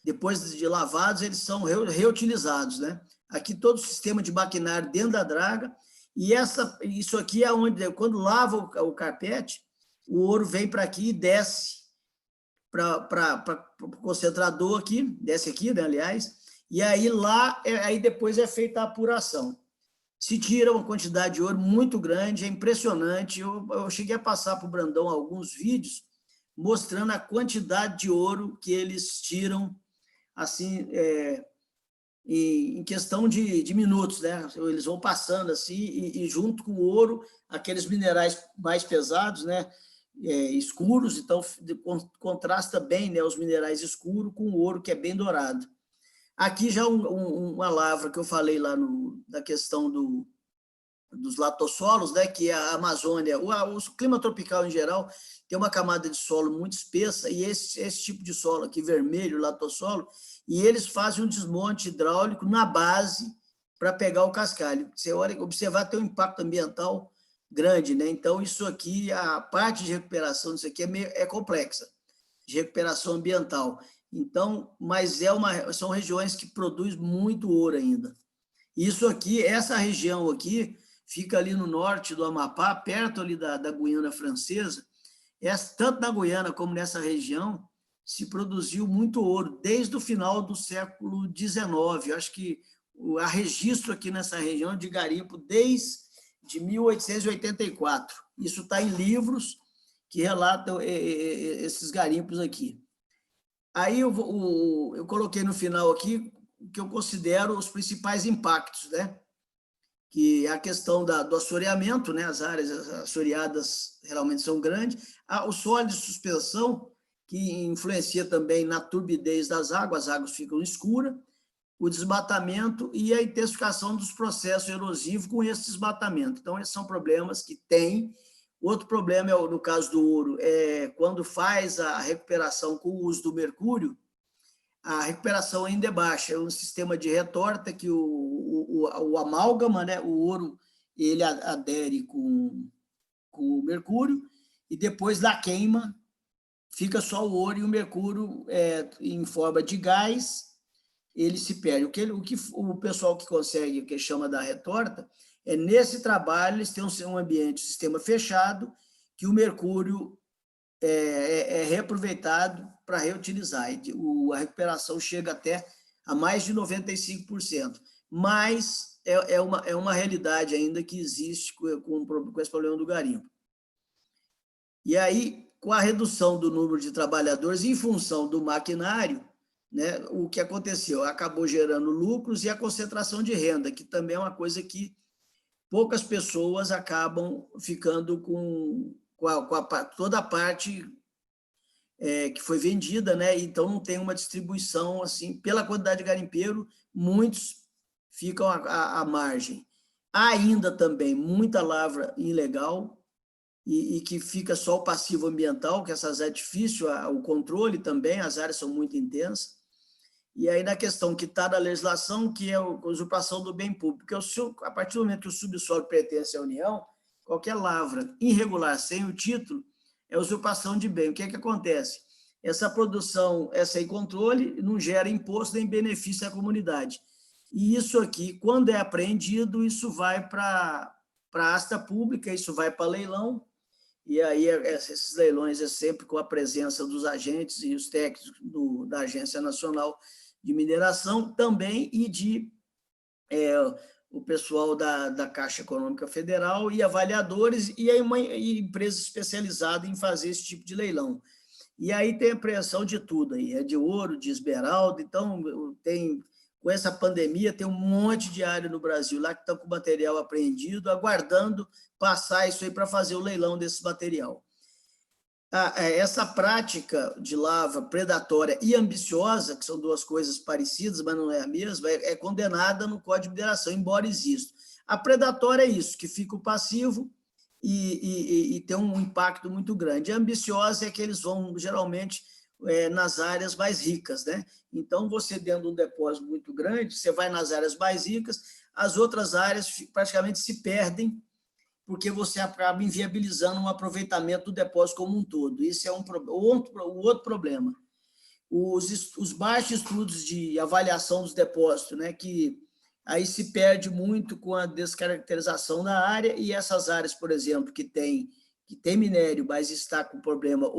depois de lavados, eles são reutilizados, né? Aqui todo o sistema de maquinário dentro da draga, e isso aqui é onde, quando lava o carpete, o ouro vem para aqui e desce para o concentrador aqui, desce aqui, né, aliás, e aí lá, aí depois é feita a apuração. Se tira uma quantidade de ouro muito grande, é impressionante. Eu cheguei a passar para o Brandão alguns vídeos mostrando a quantidade de ouro que eles tiram assim, em questão de minutos, né? Eles vão passando assim, e junto com o ouro, aqueles minerais mais pesados, né? Escuros, então contrasta bem, né, os minerais escuros com o ouro que é bem dourado. Aqui já uma lavra que eu falei lá da questão dos latossolos, né, que a Amazônia, o clima tropical em geral, tem uma camada de solo muito espessa, e esse tipo de solo aqui, vermelho, latossolo, e eles fazem um desmonte hidráulico na base para pegar o cascalho. Você olha, observar, tem um impacto ambiental grande, né? Então, isso aqui, a parte de recuperação disso aqui é complexa, de recuperação ambiental. Então, mas são regiões que produzem muito ouro ainda. Isso aqui, essa região aqui, fica ali no norte do Amapá, perto ali da Guiana Francesa. Tanto na Guiana como nessa região, se produziu muito ouro, desde o final do século XIX. Acho que há registro aqui nessa região de garimpo desde 1884. Isso está em livros que relatam esses garimpos aqui. Aí eu coloquei no final aqui o que eu considero os principais impactos, né? Que é a questão do assoreamento, né? As áreas assoreadas realmente são grandes, o sólido de suspensão, que influencia também na turbidez das águas, as águas ficam escuras, o desmatamento e a intensificação dos processos erosivos com esse desmatamento. Então, esses são problemas que tem. Outro problema, no caso do ouro, é quando faz a recuperação com o uso do mercúrio, a recuperação ainda é baixa, é um sistema de retorta que o amálgama, né, o ouro, ele adere com o mercúrio, e depois da queima fica só o ouro, e o mercúrio, em forma de gás, ele se perde. O pessoal que consegue, que chama da retorta, nesse trabalho eles têm um ambiente, um sistema fechado, que o mercúrio é reaproveitado para reutilizar. A recuperação chega até a mais de 95%. Mas é uma realidade ainda que existe com esse problema do garimpo. E aí, com a redução do número de trabalhadores em função do maquinário, né, o que aconteceu? Acabou gerando lucros e a concentração de renda, que também é uma coisa que poucas pessoas acabam ficando com toda a parte que foi vendida, né? Então não tem uma distribuição assim, pela quantidade de garimpeiro, muitos ficam à margem. Há ainda também muita lavra ilegal e que fica só o passivo ambiental, que essas é difícil, o controle também, as áreas são muito intensas. E aí, na questão que está na legislação, que é a usurpação do bem público, porque a partir do momento que o subsolo pertence à União, qualquer lavra irregular sem o título é usurpação de bem. O que é que acontece? Essa produção é sem controle, não gera imposto nem benefício à comunidade. E isso aqui, quando é apreendido, isso vai para a asta pública, isso vai para leilão, e aí esses leilões é sempre com a presença dos agentes e os técnicos da Agência Nacional de Mineração também, e o pessoal da Caixa Econômica Federal e avaliadores, e aí uma empresa especializada em fazer esse tipo de leilão. E aí tem apreensão de tudo, aí, de ouro, de esmeralda. Então, com essa pandemia, tem um monte de área no Brasil lá que estão com material apreendido, aguardando passar isso aí para fazer o leilão desse material. Essa prática de lava predatória e ambiciosa, que são duas coisas parecidas, mas não é a mesma, é condenada no Código de Mineração, embora exista. A predatória é isso, que fica o passivo e tem um impacto muito grande. A ambiciosa é que eles vão, geralmente, nas áreas mais ricas, né? Então, você dentro de um depósito muito grande, você vai nas áreas mais ricas, as outras áreas praticamente se perdem, porque você acaba inviabilizando um aproveitamento do depósito como um todo. Isso é o outro problema. Os baixos estudos de avaliação dos depósitos, né, que aí se perde muito com a descaracterização da área, e essas áreas, por exemplo, que tem minério, mas está com problema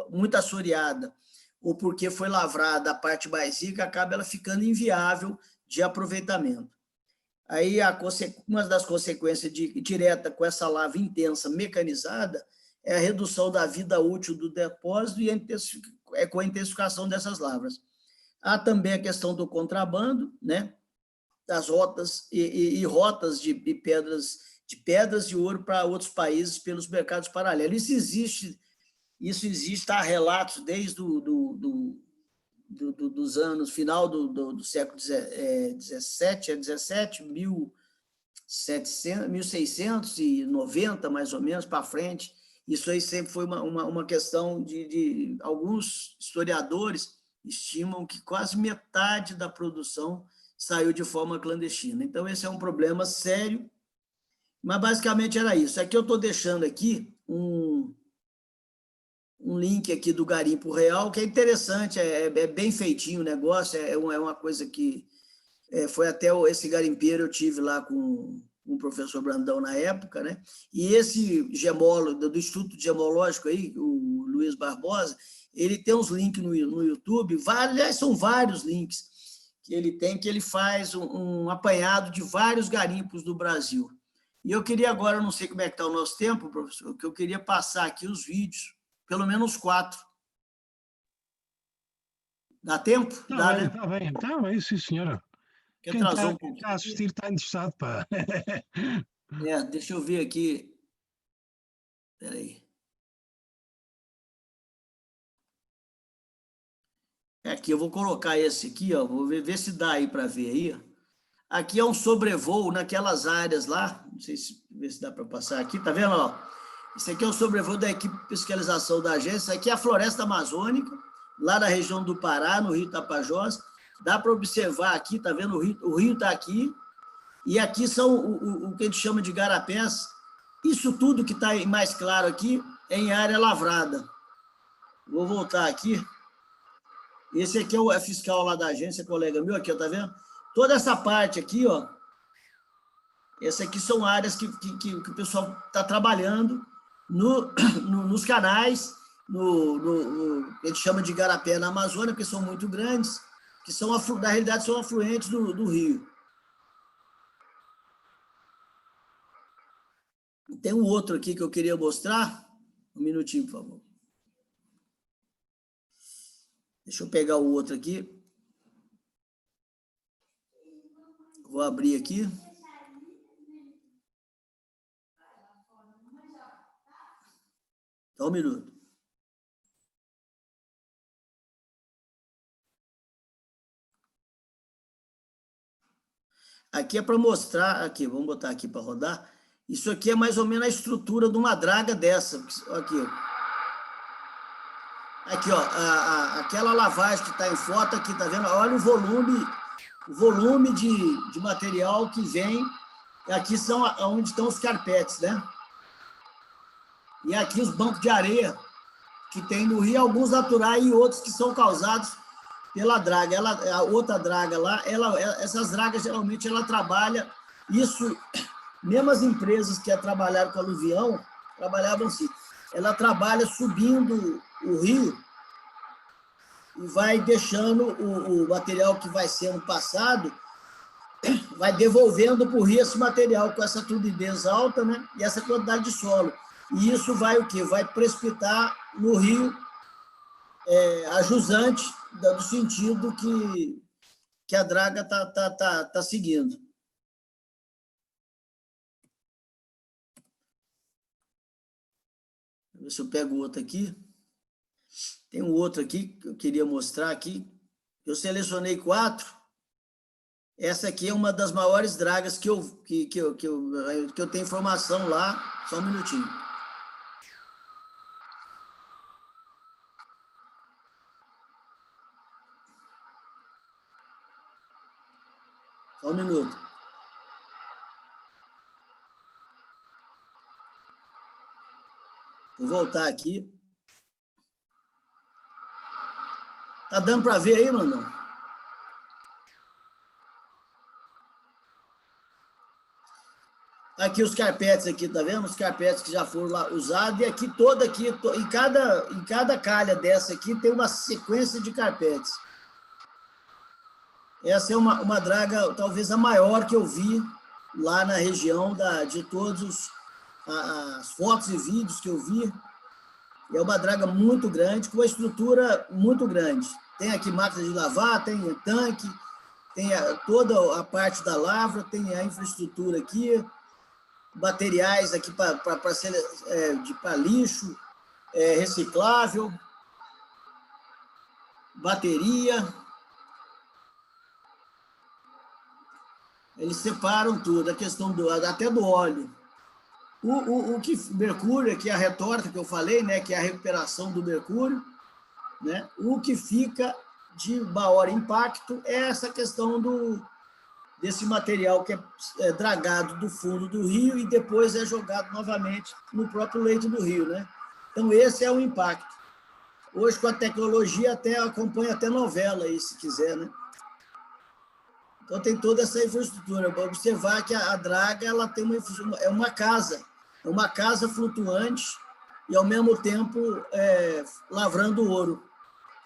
muito assoreada, ou porque foi lavrada a parte mais rica, acaba ela ficando inviável de aproveitamento. Aí, uma das consequências direta com essa lava intensa mecanizada é a redução da vida útil do depósito e com a intensificação dessas lavras. Há também a questão do contrabando, né, das rotas e rotas de pedras de ouro para outros países pelos mercados paralelos. Isso existe, há relatos desde dos anos, final do século XVII, 1690, mais ou menos, para frente. Isso aí sempre foi uma questão de alguns historiadores estimam que quase metade da produção saiu de forma clandestina. Então, esse é um problema sério, mas basicamente era isso. Aqui eu estou deixando aqui um link aqui do Garimpo Real, que é interessante, é bem feitinho o negócio, é uma coisa que foi até esse garimpeiro, eu tive lá com o professor Brandão na época, né? E esse gemólogo do Instituto Gemológico aí, o Luiz Barbosa, ele tem uns links no YouTube, são vários links que ele tem, que ele faz um apanhado de vários garimpos do Brasil. E eu queria agora, não sei como é que está o nosso tempo, professor, que eu queria passar aqui os vídeos, pelo menos 4. Dá tempo? Dá, né? Está bem, sim, senhora. Quem está a assistir está interessado, pá. Deixa eu ver aqui. Espera aí. Aqui, eu vou colocar esse aqui, ó, vou ver se dá aí para ver aí. Aqui é um sobrevoo naquelas áreas lá, não sei ver se dá para passar aqui, tá vendo? Ó? Esse aqui é o sobrevoo da equipe de fiscalização da agência, isso aqui é a floresta amazônica, lá na região do Pará, no Rio Tapajós. Dá para observar aqui, tá vendo? O rio está aqui, e aqui são o que a gente chama de garapés. Isso tudo que está mais claro aqui é em área lavrada. Vou voltar aqui. Esse aqui é o fiscal lá da agência, colega meu, aqui, ó, tá vendo? Toda essa parte aqui, ó, essa aqui são áreas que o pessoal está trabalhando nos canais, a gente chama de garapé na Amazônia, porque são muito grandes, que são, na realidade, são afluentes do rio. Tem um outro aqui que eu queria mostrar. Um minutinho, por favor. Deixa eu pegar o outro aqui. Vou abrir aqui. Só um minuto. Aqui é para mostrar, aqui, vamos botar aqui para rodar. Isso aqui é mais ou menos a estrutura de uma draga dessa. Aqui, ó. Aqui, ó, aquela lavagem que está em foto aqui, tá vendo? Olha o volume de material que vem. Aqui são onde estão os carpetes, né? E aqui os bancos de areia que tem no rio, alguns naturais e outros que são causados pela draga. A outra draga lá, essas dragas geralmente ela trabalha isso, mesmo as empresas que trabalharam com aluvião, trabalhavam assim. Ela trabalha subindo o rio e vai deixando o material que vai sendo passado, vai devolvendo para o rio esse material com essa turbidez alta, né? E essa quantidade de solo. E isso vai o quê? Vai precipitar no rio a jusante, no sentido que a draga tá seguindo. ver se eu pego o outro aqui. Tem um outro aqui que eu queria mostrar aqui. Eu selecionei 4. Essa aqui é uma das maiores dragas que eu tenho informação lá. Só um minutinho. Só um minuto. Vou voltar aqui. Tá dando para ver aí, Brandão? Aqui os carpetes aqui, tá vendo? Os carpetes que já foram lá usados. E aqui toda aqui, em cada calha dessa aqui tem uma sequência de carpetes. Essa é uma draga, talvez a maior que eu vi lá na região de todos as fotos e vídeos que eu vi. É uma draga muito grande, com uma estrutura muito grande. Tem aqui máquina de lavar, tem tanque, tem toda a parte da lavra, tem a infraestrutura aqui, materiais aqui para lixo, reciclável, bateria. Eles separam tudo, a questão até do óleo. O mercúrio, que é a retorta que eu falei, né, que é a recuperação do mercúrio, né, o que fica de maior impacto é essa questão desse material que é dragado do fundo do rio e depois é jogado novamente no próprio leito do rio, né? Então, esse é o impacto. Hoje, com a tecnologia, acompanha até novela aí, se quiser, né? Então, tem toda essa infraestrutura. Para observar que a draga ela tem uma casa flutuante e, ao mesmo tempo, lavrando ouro.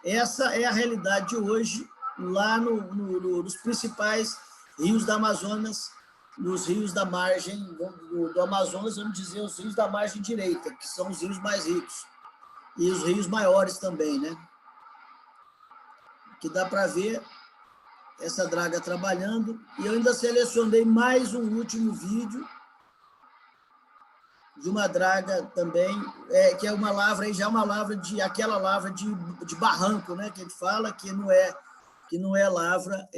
Essa é a realidade de hoje, lá nos principais rios da Amazonas, nos rios da margem do Amazonas, vamos dizer, os rios da margem direita, que são os rios mais ricos, e os rios maiores também, né? Que dá para ver essa draga trabalhando, e eu ainda selecionei mais um último vídeo de uma draga também, que é uma lavra, aí já é uma lavra aquela lavra de barranco, né, que a gente fala, que não é lavra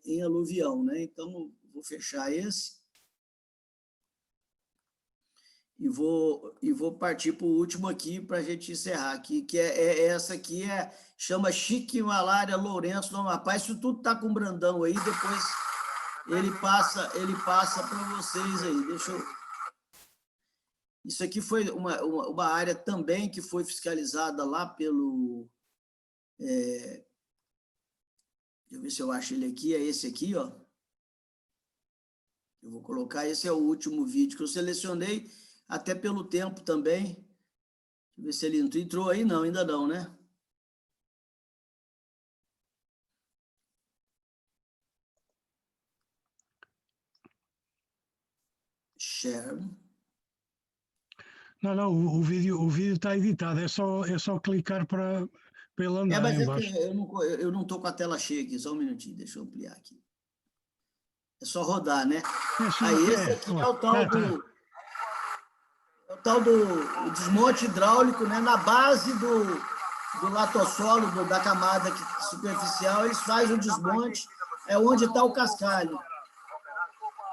em aluvião, né? Então, vou fechar esse e vou partir para o último aqui para a gente encerrar aqui, que essa aqui chama Chique Malária Lourenço do Amapá. Isso tudo está com o Brandão aí, depois ele passa para vocês aí. Deixa eu... Isso aqui foi uma área também que foi fiscalizada lá pelo... deixa eu ver se eu acho ele aqui, é esse aqui, ó. Eu vou colocar, esse é o último vídeo que eu selecionei, até pelo tempo também. Deixa eu ver se ele entrou aí. Não, ainda não, né? Share. Não, o vídeo está editado, é só clicar para ele andar Mas em é baixo. que eu não estou com a tela cheia aqui, só um minutinho, deixa eu ampliar aqui. É só rodar, né? Aí esse aqui é o tal do desmonte hidráulico, né? Na base do latossolo, da camada superficial, eles fazem o desmonte, é onde está o cascalho.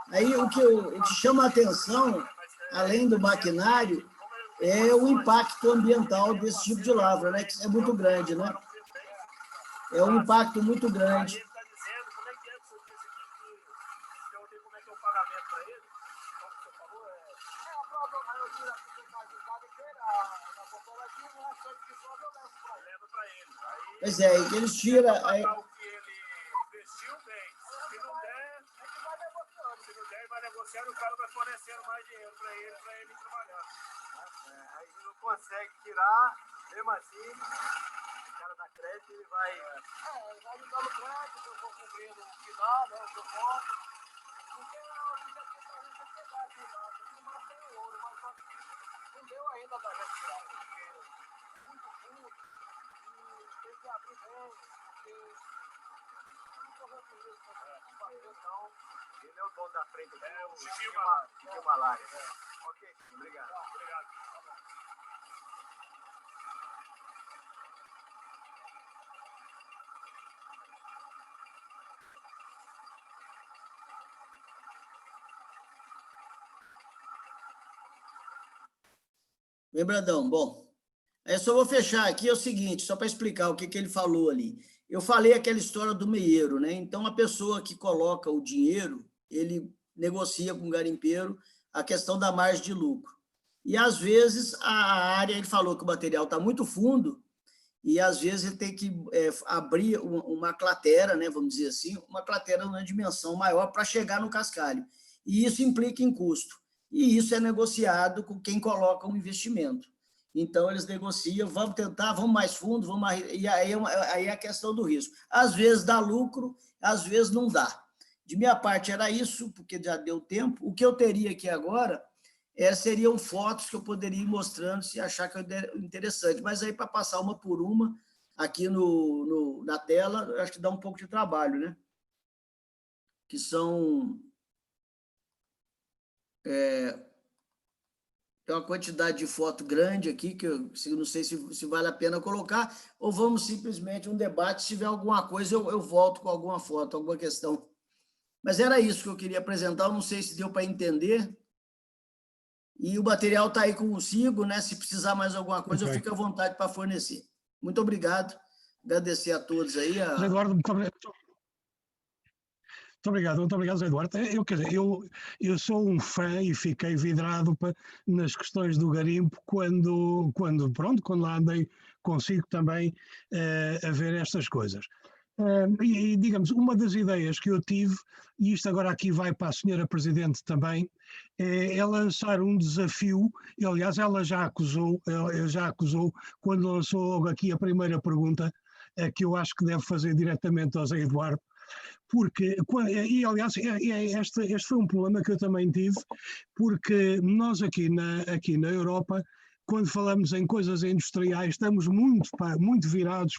Aí o que chama a atenção, além do maquinário, é o impacto ambiental desse tipo de lavra, né? Que é muito grande, né? É um impacto muito grande. Pois é, e que eles tiram... Aí... vai negociando, o cara vai fornecendo mais dinheiro para ele trabalhar. Aí ele não consegue tirar, mesmo assim, o cara da crédito, ele vai... ele vai me dando crédito, eu vou cumprindo o que dá, né, o que eu posso. Porque o objetivo da gente é pegar aqui embaixo, aqui embaixo tem o ouro, mas não deu ainda da gente tirar, porque é muito fundo, e tem que abrir bem, porque... Então, ele é o dono da frente, o Chiquinho Malária. Ok, obrigado. Bem, Brandão, bom, eu só vou fechar aqui, é o seguinte, só para explicar o que ele falou ali. Eu falei aquela história do meieiro, né? Então, a pessoa que coloca o dinheiro, ele negocia com o garimpeiro a questão da margem de lucro. E, às vezes, a área, ele falou que o material está muito fundo, e, às vezes, ele tem que abrir uma cratera, né, vamos dizer assim, uma cratera numa dimensão maior para chegar no cascalho. E isso implica em custo. E isso é negociado com quem coloca um investimento. Então, eles negociam, vamos tentar, vamos mais fundo, e aí é a questão do risco. Às vezes dá lucro, às vezes não dá. De minha parte era isso, porque já deu tempo. O que eu teria aqui agora seriam fotos que eu poderia ir mostrando se achar que é interessante. Mas aí, para passar uma por uma aqui na tela, eu acho que dá um pouco de trabalho, né? Que são... Tem uma quantidade de foto grande aqui, que eu não sei se vale a pena colocar, ou vamos simplesmente um debate, se tiver alguma coisa, eu volto com alguma foto, alguma questão. Mas era isso que eu queria apresentar, eu não sei se deu para entender. E o material está aí consigo, né? Se precisar mais alguma coisa, eu fico à vontade para fornecer. Muito obrigado, agradecer a todos aí. Eduardo, muito obrigado, Zé Eduardo. Quer dizer, eu sou um fã e fiquei vidrado nas questões do garimpo quando lá andei consigo também a ver estas coisas. E, digamos, uma das ideias que eu tive, e isto agora aqui vai para a senhora Presidente também, é lançar um desafio, e, aliás, ela já acusou, quando lançou aqui a primeira pergunta, que eu acho que deve fazer diretamente ao Zé Eduardo, porque, e aliás, este foi um problema que eu também tive, porque nós aqui na Europa, quando falamos em coisas industriais, estamos muito virados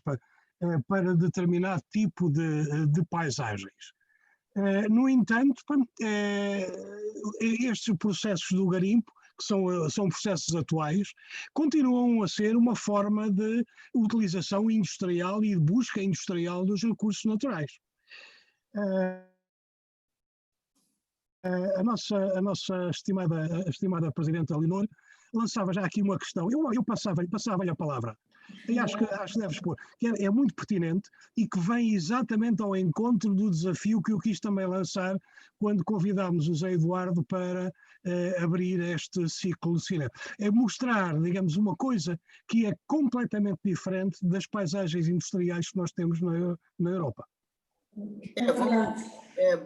para determinado tipo de paisagens. No entanto, estes processos do garimpo, que são processos atuais, continuam a ser uma forma de utilização industrial e de busca industrial dos recursos naturais. A nossa estimada Presidente Elinor lançava já aqui uma questão, eu passava-lhe a palavra, e acho que deve expor, que é muito pertinente e que vem exatamente ao encontro do desafio que eu quis também lançar quando convidámos o Zé Eduardo para abrir este ciclo de cinema. É mostrar, digamos, uma coisa que é completamente diferente das paisagens industriais que nós temos na Europa.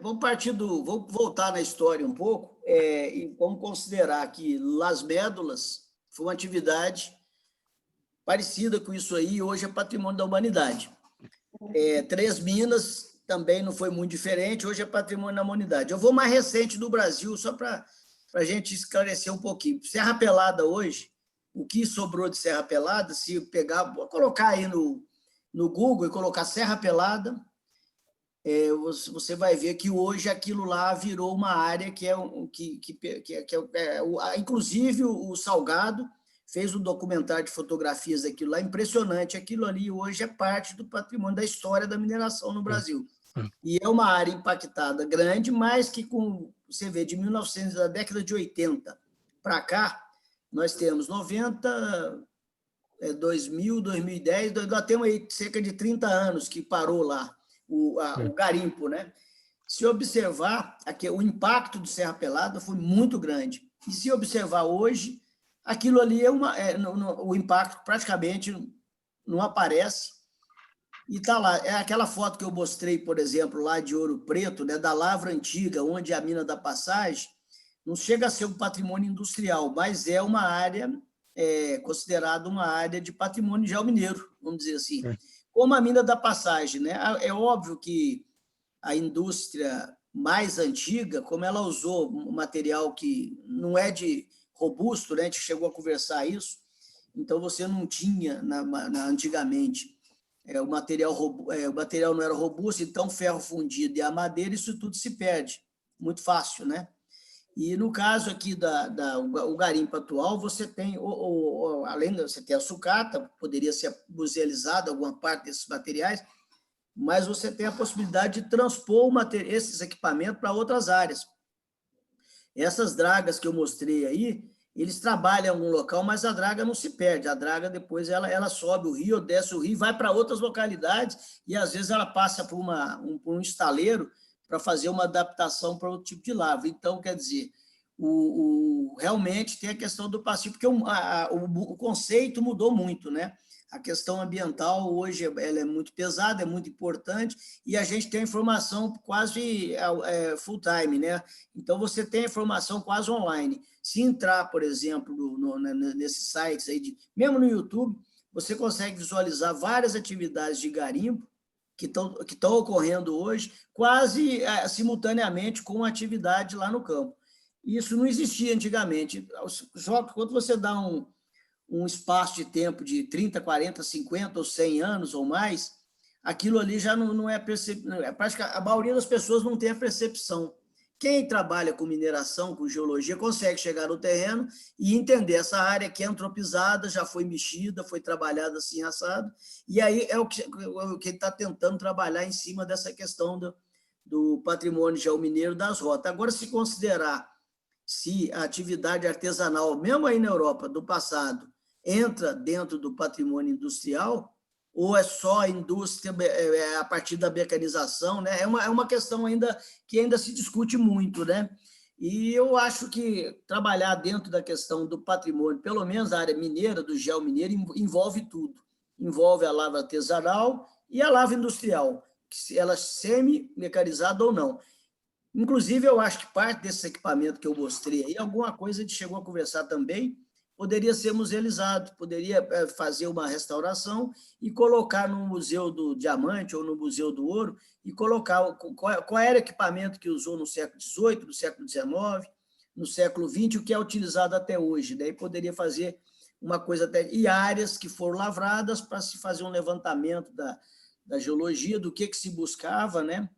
Vamos voltar na história um pouco, e vamos considerar que Las Médulas foi uma atividade parecida com isso aí, hoje é patrimônio da humanidade. Três Minas também não foi muito diferente, hoje é patrimônio da humanidade. Eu vou mais recente do Brasil, só para a gente esclarecer um pouquinho. Serra Pelada hoje, o que sobrou de Serra Pelada, se pegar, vou colocar aí no Google e colocar Serra Pelada, você vai ver que hoje aquilo lá virou uma área inclusive o Salgado fez um documentário de fotografias daquilo lá, impressionante. Aquilo ali hoje é parte do patrimônio da história da mineração no Brasil. E é uma área impactada grande, mas que, você vê, de 1900, da década de 80 para cá, nós temos 90, 2000, 2010, nós temos aí cerca de 30 anos que parou lá o garimpo, né? Se observar, o impacto de Serra Pelada foi muito grande. E se observar hoje, aquilo ali o impacto praticamente não aparece. E está lá, é aquela foto que eu mostrei, por exemplo, lá de Ouro Preto, né, da lavra antiga, onde é a mina da Passagem, não chega a ser um patrimônio industrial, mas é uma área considerada uma área de patrimônio geomineiro, vamos dizer assim. Como a mina da Passagem, né? É óbvio que a indústria mais antiga, como ela usou um material que não é de robusto, né? A gente chegou a conversar isso, então você não tinha, antigamente, o material não era robusto, então ferro fundido e a madeira, isso tudo se perde, muito fácil, né? E no caso aqui o garimpo atual, você tem, além de você ter a sucata, poderia ser musealizada alguma parte desses materiais, mas você tem a possibilidade de transpor esses equipamentos para outras áreas. Essas dragas que eu mostrei aí, eles trabalham em algum local, mas a draga não se perde. A draga, depois, ela sobe o rio, desce o rio, vai para outras localidades e, às vezes, ela passa por um estaleiro para fazer uma adaptação para outro tipo de larva. Então, quer dizer, realmente tem a questão do passivo, porque o conceito mudou muito, né? A questão ambiental hoje ela é muito pesada, é muito importante, e a gente tem a informação quase full time, né? Então, você tem a informação quase online. Se entrar, por exemplo, nesses sites aí, mesmo no YouTube, você consegue visualizar várias atividades de garimpo que estão ocorrendo hoje, quase simultaneamente com a atividade lá no campo. Isso não existia antigamente. Só que quando você dá um espaço de tempo de 30, 40, 50 ou 100 anos ou mais, aquilo ali já não é percepção. A maioria das pessoas não tem a percepção. Quem trabalha com mineração, com geologia, consegue chegar no terreno e entender essa área que é antropizada, já foi mexida, foi trabalhada assim, assado, e aí é o que ele está tentando trabalhar em cima dessa questão do patrimônio geomineiro das rotas. Agora, se considerar se a atividade artesanal, mesmo aí na Europa, do passado, entra dentro do patrimônio industrial, ou é só a indústria a partir da mecanização, né? É uma questão que ainda se discute muito, né? E eu acho que trabalhar dentro da questão do patrimônio, pelo menos a área mineira, do geomineiro, envolve tudo. Envolve a lavra artesanal e a lavra industrial, ela semi-mecanizada ou não. Inclusive, eu acho que parte desse equipamento que eu mostrei aí, alguma coisa a gente chegou a conversar também, poderia ser musealizado, poderia fazer uma restauração e colocar no Museu do Diamante ou no Museu do Ouro e colocar qual era o equipamento que usou no século XVIII, no século XIX, no século XX, o que é utilizado até hoje. Daí poderia fazer uma coisa e áreas que foram lavradas para se fazer um levantamento da geologia, do que se buscava, né?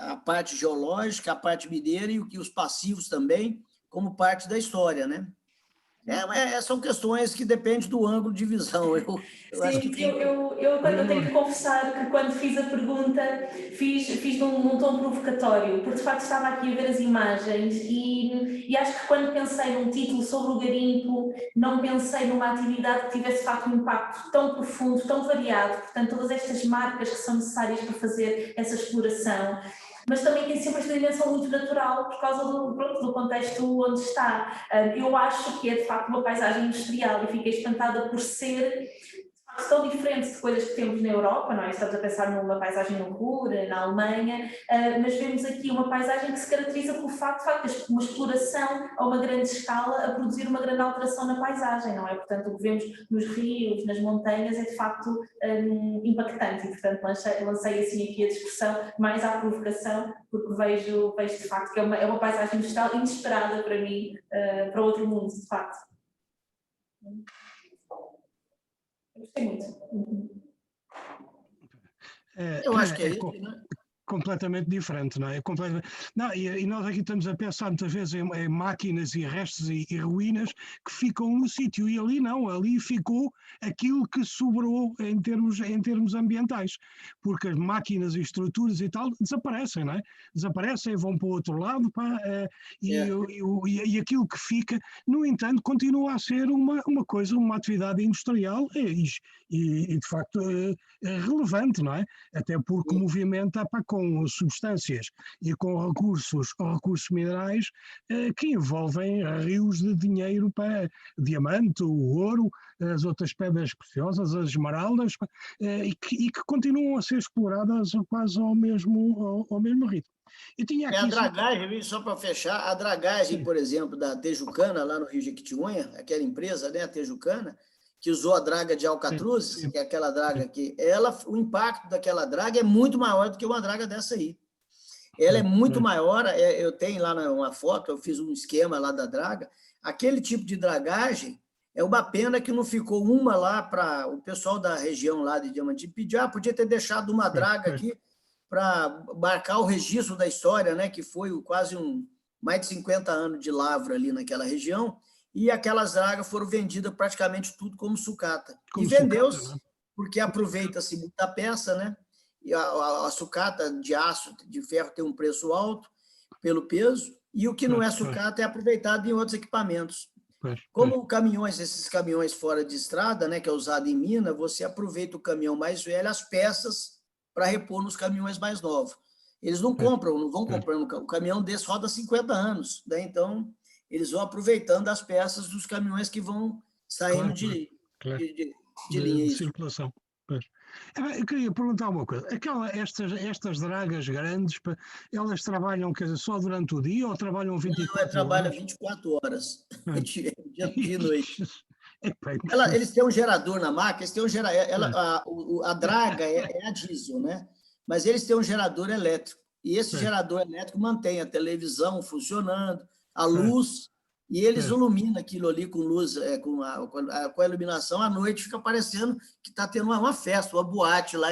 A parte geológica, a parte mineira e os passivos também, como parte da história, né? São questões que dependem do ângulo de visão. Sim, acho que eu tenho que confessar que quando fiz a pergunta, fiz num tom provocatório, porque de facto estava aqui a ver as imagens e acho que quando pensei num título sobre o garimpo, não pensei numa atividade que tivesse de facto um impacto tão profundo, tão variado, portanto todas estas marcas que são necessárias para fazer essa exploração, mas também tem sempre esta dimensão muito natural por causa do contexto onde está. Eu acho que é de facto uma paisagem industrial e fiquei espantada por ser tão diferente de coisas que temos na Europa, não é? Estamos a pensar numa paisagem no Ruhr, na Alemanha, mas vemos aqui uma paisagem que se caracteriza pelo facto de uma exploração a uma grande escala a produzir uma grande alteração na paisagem, não é? Portanto, o que vemos nos rios, nas montanhas é de facto impactante e, portanto, lancei assim aqui a discussão mais à provocação, porque vejo de facto que é uma paisagem industrial inesperada para mim, para outro mundo, de facto. Gostei muito. Eu acho que é isso, né? Completamente diferente, não é? E nós aqui estamos a pensar muitas vezes em máquinas e restos e ruínas que ficam no sítio, e ali não, ali ficou aquilo que sobrou em termos ambientais, porque as máquinas e estruturas e tal desaparecem, não é? Desaparecem, vão para o outro lado, e aquilo que fica, no entanto, continua a ser uma atividade industrial e de facto relevante, não é? Até porque movimenta com substâncias e com recursos minerais que envolvem rios de dinheiro para diamante, o ouro, as outras pedras preciosas, as esmeraldas, e que continuam a ser exploradas quase ao mesmo ritmo. Eu tinha aqui a dragagem, só para fechar, a dragagem, sim, por exemplo, da Tejucana, lá no Rio Jequitinhonha, aquela empresa, né, a Tejucana, que usou a draga de Alcatruzes, que é aquela draga que o impacto daquela draga é muito maior do que uma draga dessa aí. Ela é muito maior, eu tenho lá uma foto, eu fiz um esquema lá da draga, aquele tipo de dragagem, é uma pena que não ficou uma lá para o pessoal da região lá de Diamantino pedir, podia ter deixado uma draga aqui para marcar o registro da história, né, que foi quase mais de 50 anos de lavra ali naquela região, e aquelas dragas foram vendidas praticamente tudo como sucata. E vendeu-se, porque aproveita-se muita peça, né? E a sucata de aço, de ferro, tem um preço alto pelo peso, e o que não é sucata é aproveitado em outros equipamentos. Como caminhões, esses caminhões fora de estrada, né, que é usado em mina, você aproveita o caminhão mais velho, as peças para repor nos caminhões mais novos. Eles não compram, não vão comprando. O caminhão desse roda 50 anos, né? Então eles vão aproveitando as peças dos caminhões que vão saindo de linha. De circulação. Eu queria perguntar uma coisa. Estas dragas grandes, elas trabalham, quer dizer, só durante o dia ou trabalham 24 horas? Trabalham 24 horas, dia e noite. Epá, Eles têm um gerador na máquina, eles têm a draga é a diesel, né? Mas eles têm um gerador elétrico. E esse gerador elétrico mantém a televisão funcionando, a luz, e eles iluminam aquilo ali com luz, com a iluminação, à noite fica parecendo que está tendo uma festa, uma boate lá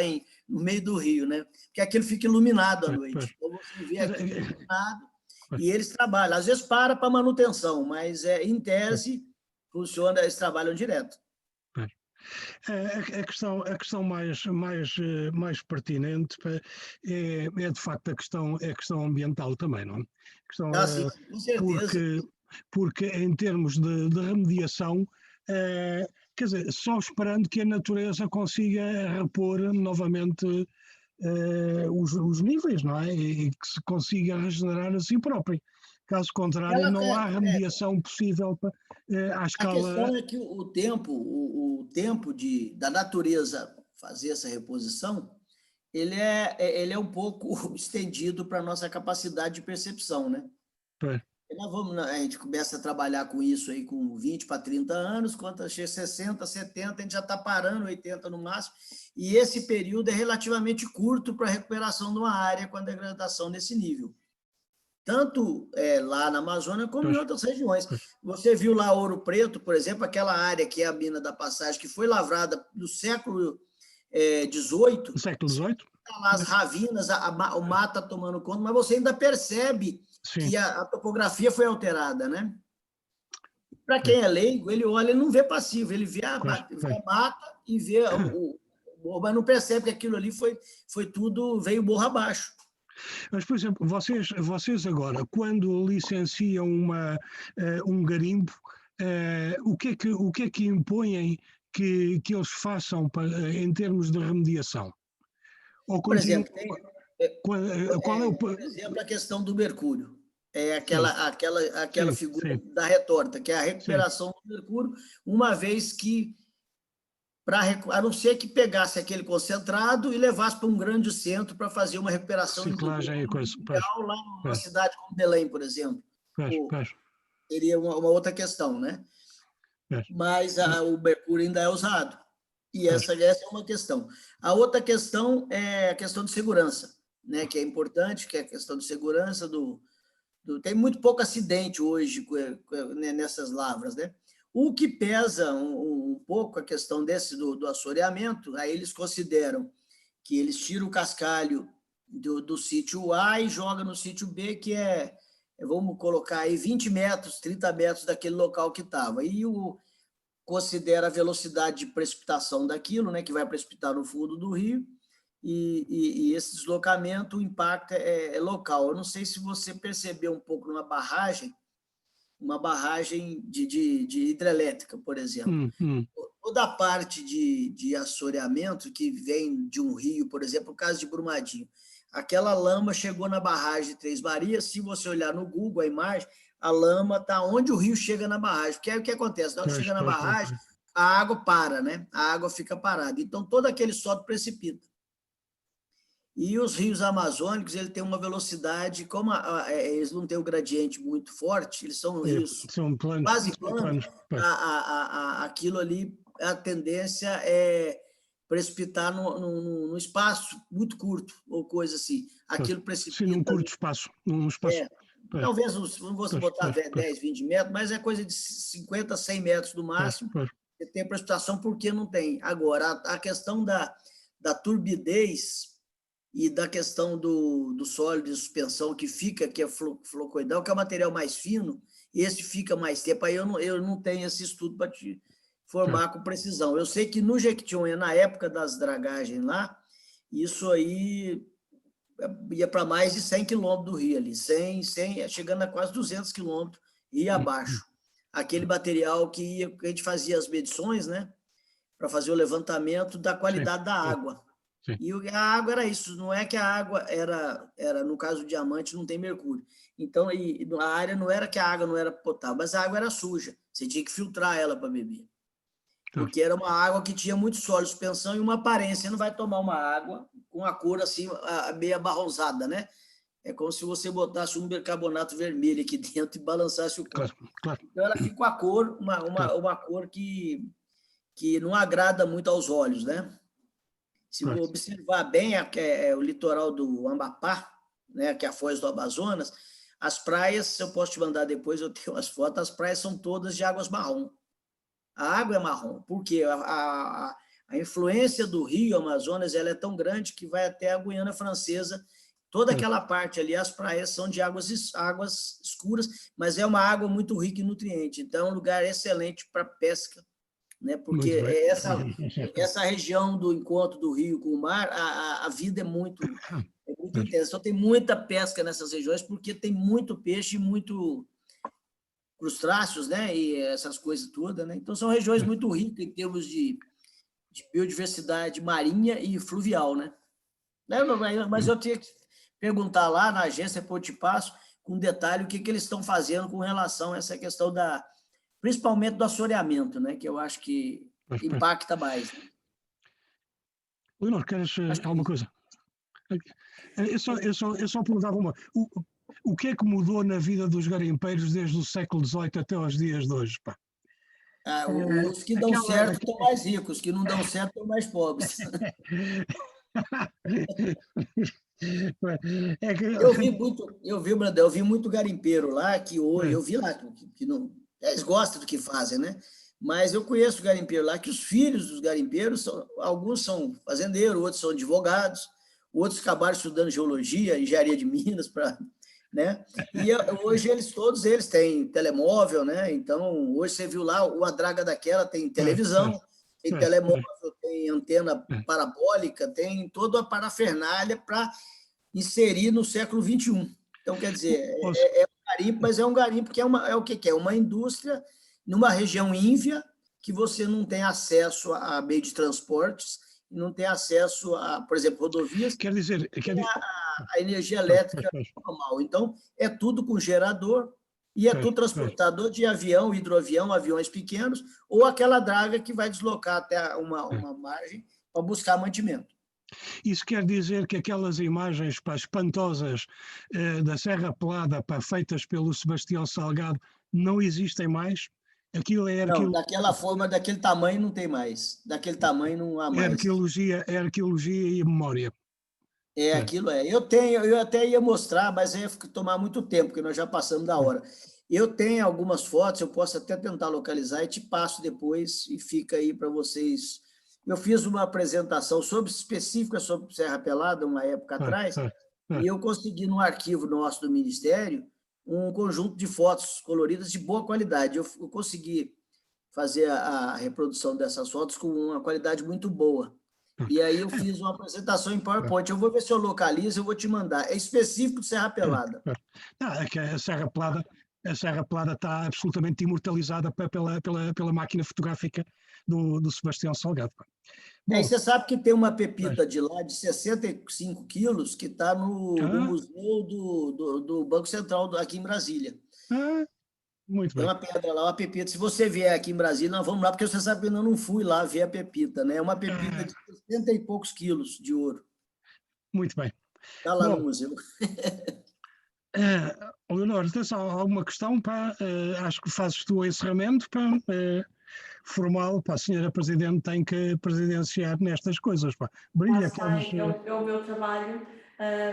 no meio do Rio, né? Porque aquilo fica iluminado à noite. Então você vê aquilo iluminado e eles trabalham. Às vezes para manutenção, mas em tese funciona, eles trabalham direto. A questão mais pertinente é de facto a questão ambiental também, não é? Sim, com certeza. Porque em termos de remediação, quer dizer, só esperando que a natureza consiga repor novamente os níveis, não é? E que se consiga regenerar a si própria. Caso contrário, não há remediação possível à escala... A questão é que o tempo da natureza fazer essa reposição, ele é um pouco estendido para a nossa capacidade de percepção, né? A gente começa a trabalhar com isso aí com 20 para 30 anos, quando chega 60, 70, a gente já está parando, 80 no máximo, e esse período é relativamente curto para a recuperação de uma área com a degradação nesse nível. Tanto lá na Amazônia como em outras regiões. Você viu lá Ouro Preto, por exemplo, aquela área que é a mina da Passagem, que foi lavrada no século XVIII. No século XVIII? Tá lá as ravinas, o mato está tomando conta, mas você ainda percebe que a topografia foi alterada, né? Para quem é leigo, ele olha e não vê passivo, ele vê a mata e vê mas não percebe que aquilo ali foi tudo, veio morro abaixo. Mas, por exemplo, vocês agora, quando licenciam um garimpo, o que é que impõem que eles façam em termos de remediação? Ou por exemplo, por exemplo, a questão do mercúrio. É aquela figura da retorta, que é a recuperação do mercúrio, uma vez que, a não ser que pegasse aquele concentrado e levasse para um grande centro para fazer uma recuperação industrial lá numa cidade como Belém, por exemplo. Seria uma outra questão, né? Mas o mercúrio ainda é usado. E essa é uma questão. A outra questão é a questão de segurança, né? Que é importante, que é a questão de segurança tem muito pouco acidente hoje nessas lavras, né? O que pesa um pouco a questão do assoreamento, aí eles consideram que eles tiram o cascalho do sítio A e jogam no sítio B, que vamos colocar aí 20 metros, 30 metros daquele local que estava. E considera a velocidade de precipitação daquilo, né, que vai precipitar no fundo do rio, e esse deslocamento, o impacto é local. Eu não sei se você percebeu um pouco numa barragem, de hidrelétrica, por exemplo. Toda a parte de assoreamento que vem de um rio, por exemplo, o caso de Brumadinho, aquela lama chegou na barragem de Três Marias, se você olhar no Google a imagem, a lama está onde o rio chega na barragem, porque aí o que acontece? Na hora que chega na barragem, a água para, né? A água fica parada. Então, todo aquele solo precipita. E os rios amazônicos, ele tem uma velocidade, como eles não têm o gradiente muito forte, eles são rios quase planos, aquilo ali, a tendência é precipitar num espaço muito curto, ou coisa assim. Aquilo precipita... Sim, num curto espaço. Talvez, não vou botar 10, 20 metros, mas é coisa de 50, 100 metros no máximo. Você tem precipitação porque não tem. Agora, a questão da turbidez e da questão do sólido de suspensão que é flocoidal, que é o material mais fino, esse fica mais tempo. Aí eu não tenho esse estudo para te formar com precisão. Eu sei que no Jequitinhonha, na época das dragagens lá, isso aí ia para mais de 100 quilômetros do rio ali, chegando a quase 200 quilômetros, e abaixo. aquele material que a gente fazia as medições, né? Para fazer o levantamento da qualidade da água. Sim. E a água era isso, não é que a água era no caso do diamante, não tem mercúrio. Então, a área não era que a água não era potável, mas a água era suja. Você tinha que filtrar ela para beber. Porque era uma água que tinha muito sólido, suspensão e uma aparência. Você não vai tomar uma água com a cor assim, meio amarronzada, né? É como se você botasse um bicarbonato vermelho aqui dentro e balançasse o copo. Claro. Então, ela fica com a cor, uma cor que não agrada muito aos olhos, né? Se você observar bem, o litoral do Amapá, né, que é a foz do Amazonas, as praias, eu posso te mandar depois, eu tenho as fotos, as praias são todas de águas marrom. A água é marrom, porque a influência do rio Amazonas ela é tão grande que vai até a Guiana Francesa. Toda aquela parte ali, as praias são de águas escuras, mas é uma água muito rica em nutrientes. Então, é um lugar excelente para pesca, né? Porque essa região do encontro do rio com o mar, a vida é muito intensa. Só tem muita pesca nessas regiões, porque tem muito peixe e muito crustáceos, né? E essas coisas todas, né? Então, são regiões muito ricas em termos de biodiversidade marinha e fluvial, né? Mas eu tinha que perguntar lá na agência, depois eu te passo, com detalhe, o que eles estão fazendo com relação a essa questão principalmente do assoreamento, né? Que eu acho que impacta mais. Leonor, queres alguma coisa? Eu só perguntava o que é que mudou na vida dos garimpeiros desde o século XVIII até aos dias de hoje? Pá? Os que dão certo estão mais ricos, os que não dão certo estão mais pobres. Eu vi muito garimpeiro lá, que hoje, eu vi lá, que não, eles gostam do que fazem, né? Mas eu conheço garimpeiro lá, que os filhos dos garimpeiros, alguns são fazendeiros, outros são advogados, outros acabaram estudando geologia, engenharia de minas, né? E hoje todos eles têm telemóvel, né? Então, hoje você viu lá, o Adraga daquela tem televisão, tem telemóvel, tem antena parabólica, tem toda a parafernália para inserir no século XXI. Então, quer dizer, é um garimpo, mas é um garimpo que é o que é? Uma indústria numa região ínvia que você não tem acesso a meio de transportes, não tem acesso a, por exemplo, rodovias, quer dizer a energia elétrica normal. Então, é tudo com gerador e é tudo transportador de avião, hidroavião, aviões pequenos, ou aquela draga que vai deslocar até uma margem para buscar mantimento. Isso quer dizer que aquelas imagens espantosas da Serra Pelada feitas pelo Sebastião Salgado não existem mais? Não, daquela forma, daquele tamanho não tem mais. Daquele tamanho não há mais. É arqueologia e memória. Aquilo é. Eu até ia mostrar, mas ia tomar muito tempo, porque nós já passamos da hora. Eu tenho algumas fotos, eu posso até tentar localizar e te passo depois e fica aí para vocês. Eu fiz uma apresentação específica sobre Serra Pelada, uma época atrás, e eu consegui no arquivo nosso do Ministério um conjunto de fotos coloridas de boa qualidade. Eu consegui fazer a reprodução dessas fotos com uma qualidade muito boa. E aí eu fiz uma apresentação em PowerPoint. Eu vou ver se eu localizo, eu vou te mandar. É específico de Serra Pelada. Não, é que a Serra Pelada está absolutamente imortalizada pela máquina fotográfica do Sebastião Salgado. Bom, você sabe que tem uma pepita de lá de 65 quilos que está no museu do Banco Central aqui em Brasília. Muito tem bem. Uma pedra lá, uma pepita. Se você vier aqui em Brasília, nós vamos lá, porque você sabe que eu ainda não fui lá ver a pepita, né? É uma pepita de 60 e poucos quilos de ouro. Muito bem. Está lá no museu. Leonor, tens alguma questão? Acho que fazes tu o encerramento formal, a senhora Presidente tem que presidenciar nestas coisas. Brilha. É o meu trabalho,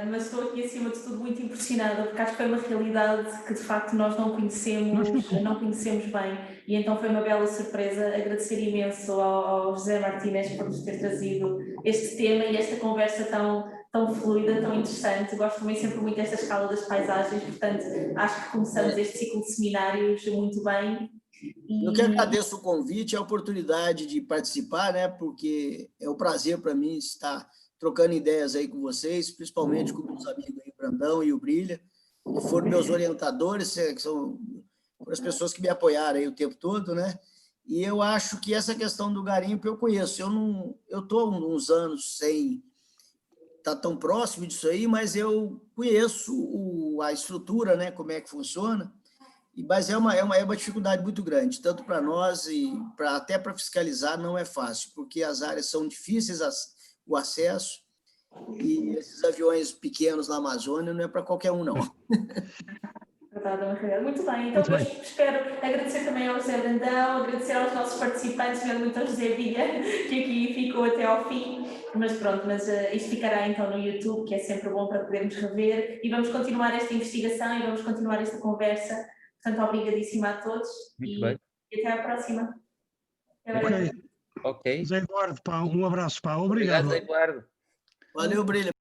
mas estou aqui acima de tudo muito impressionada, porque acho que foi uma realidade que de facto nós não conhecemos bem, e então foi uma bela surpresa. Agradecer imenso ao José Martínez por nos ter trazido este tema e esta conversa tão fluida, tão interessante. Gosto também sempre muito desta escala das paisagens, portanto acho que começamos este ciclo de seminários muito bem. Eu que agradeço o convite, a oportunidade de participar, né? Porque é um prazer para mim estar trocando ideias aí com vocês, principalmente com meus amigos aí, Brandão e o Brilha, que foram meus orientadores, que são por as pessoas que me apoiaram aí o tempo todo, né? E eu acho que essa questão do garimpo eu conheço. Eu estou há uns anos sem estar tão próximo disso aí, mas eu conheço a estrutura, né? Como é que funciona. Mas é uma dificuldade muito grande, tanto para nós e até para fiscalizar não é fácil, porque as áreas são difíceis, o acesso, e esses aviões pequenos na Amazônia não é para qualquer um, não. Verdade, muito bem, então Muito bem. espero agradecer também ao José Brandão, agradecer aos nossos participantes, muito ao José Villa, que aqui ficou até ao fim, mas pronto, isto ficará então no YouTube, que é sempre bom para podermos rever, e vamos continuar esta investigação e vamos continuar esta conversa, portanto obrigadíssima a todos e até à próxima. Ok. Zé Eduardo, pá, um abraço, pá, obrigado. Obrigado, Zé Eduardo. Valeu, Brilha.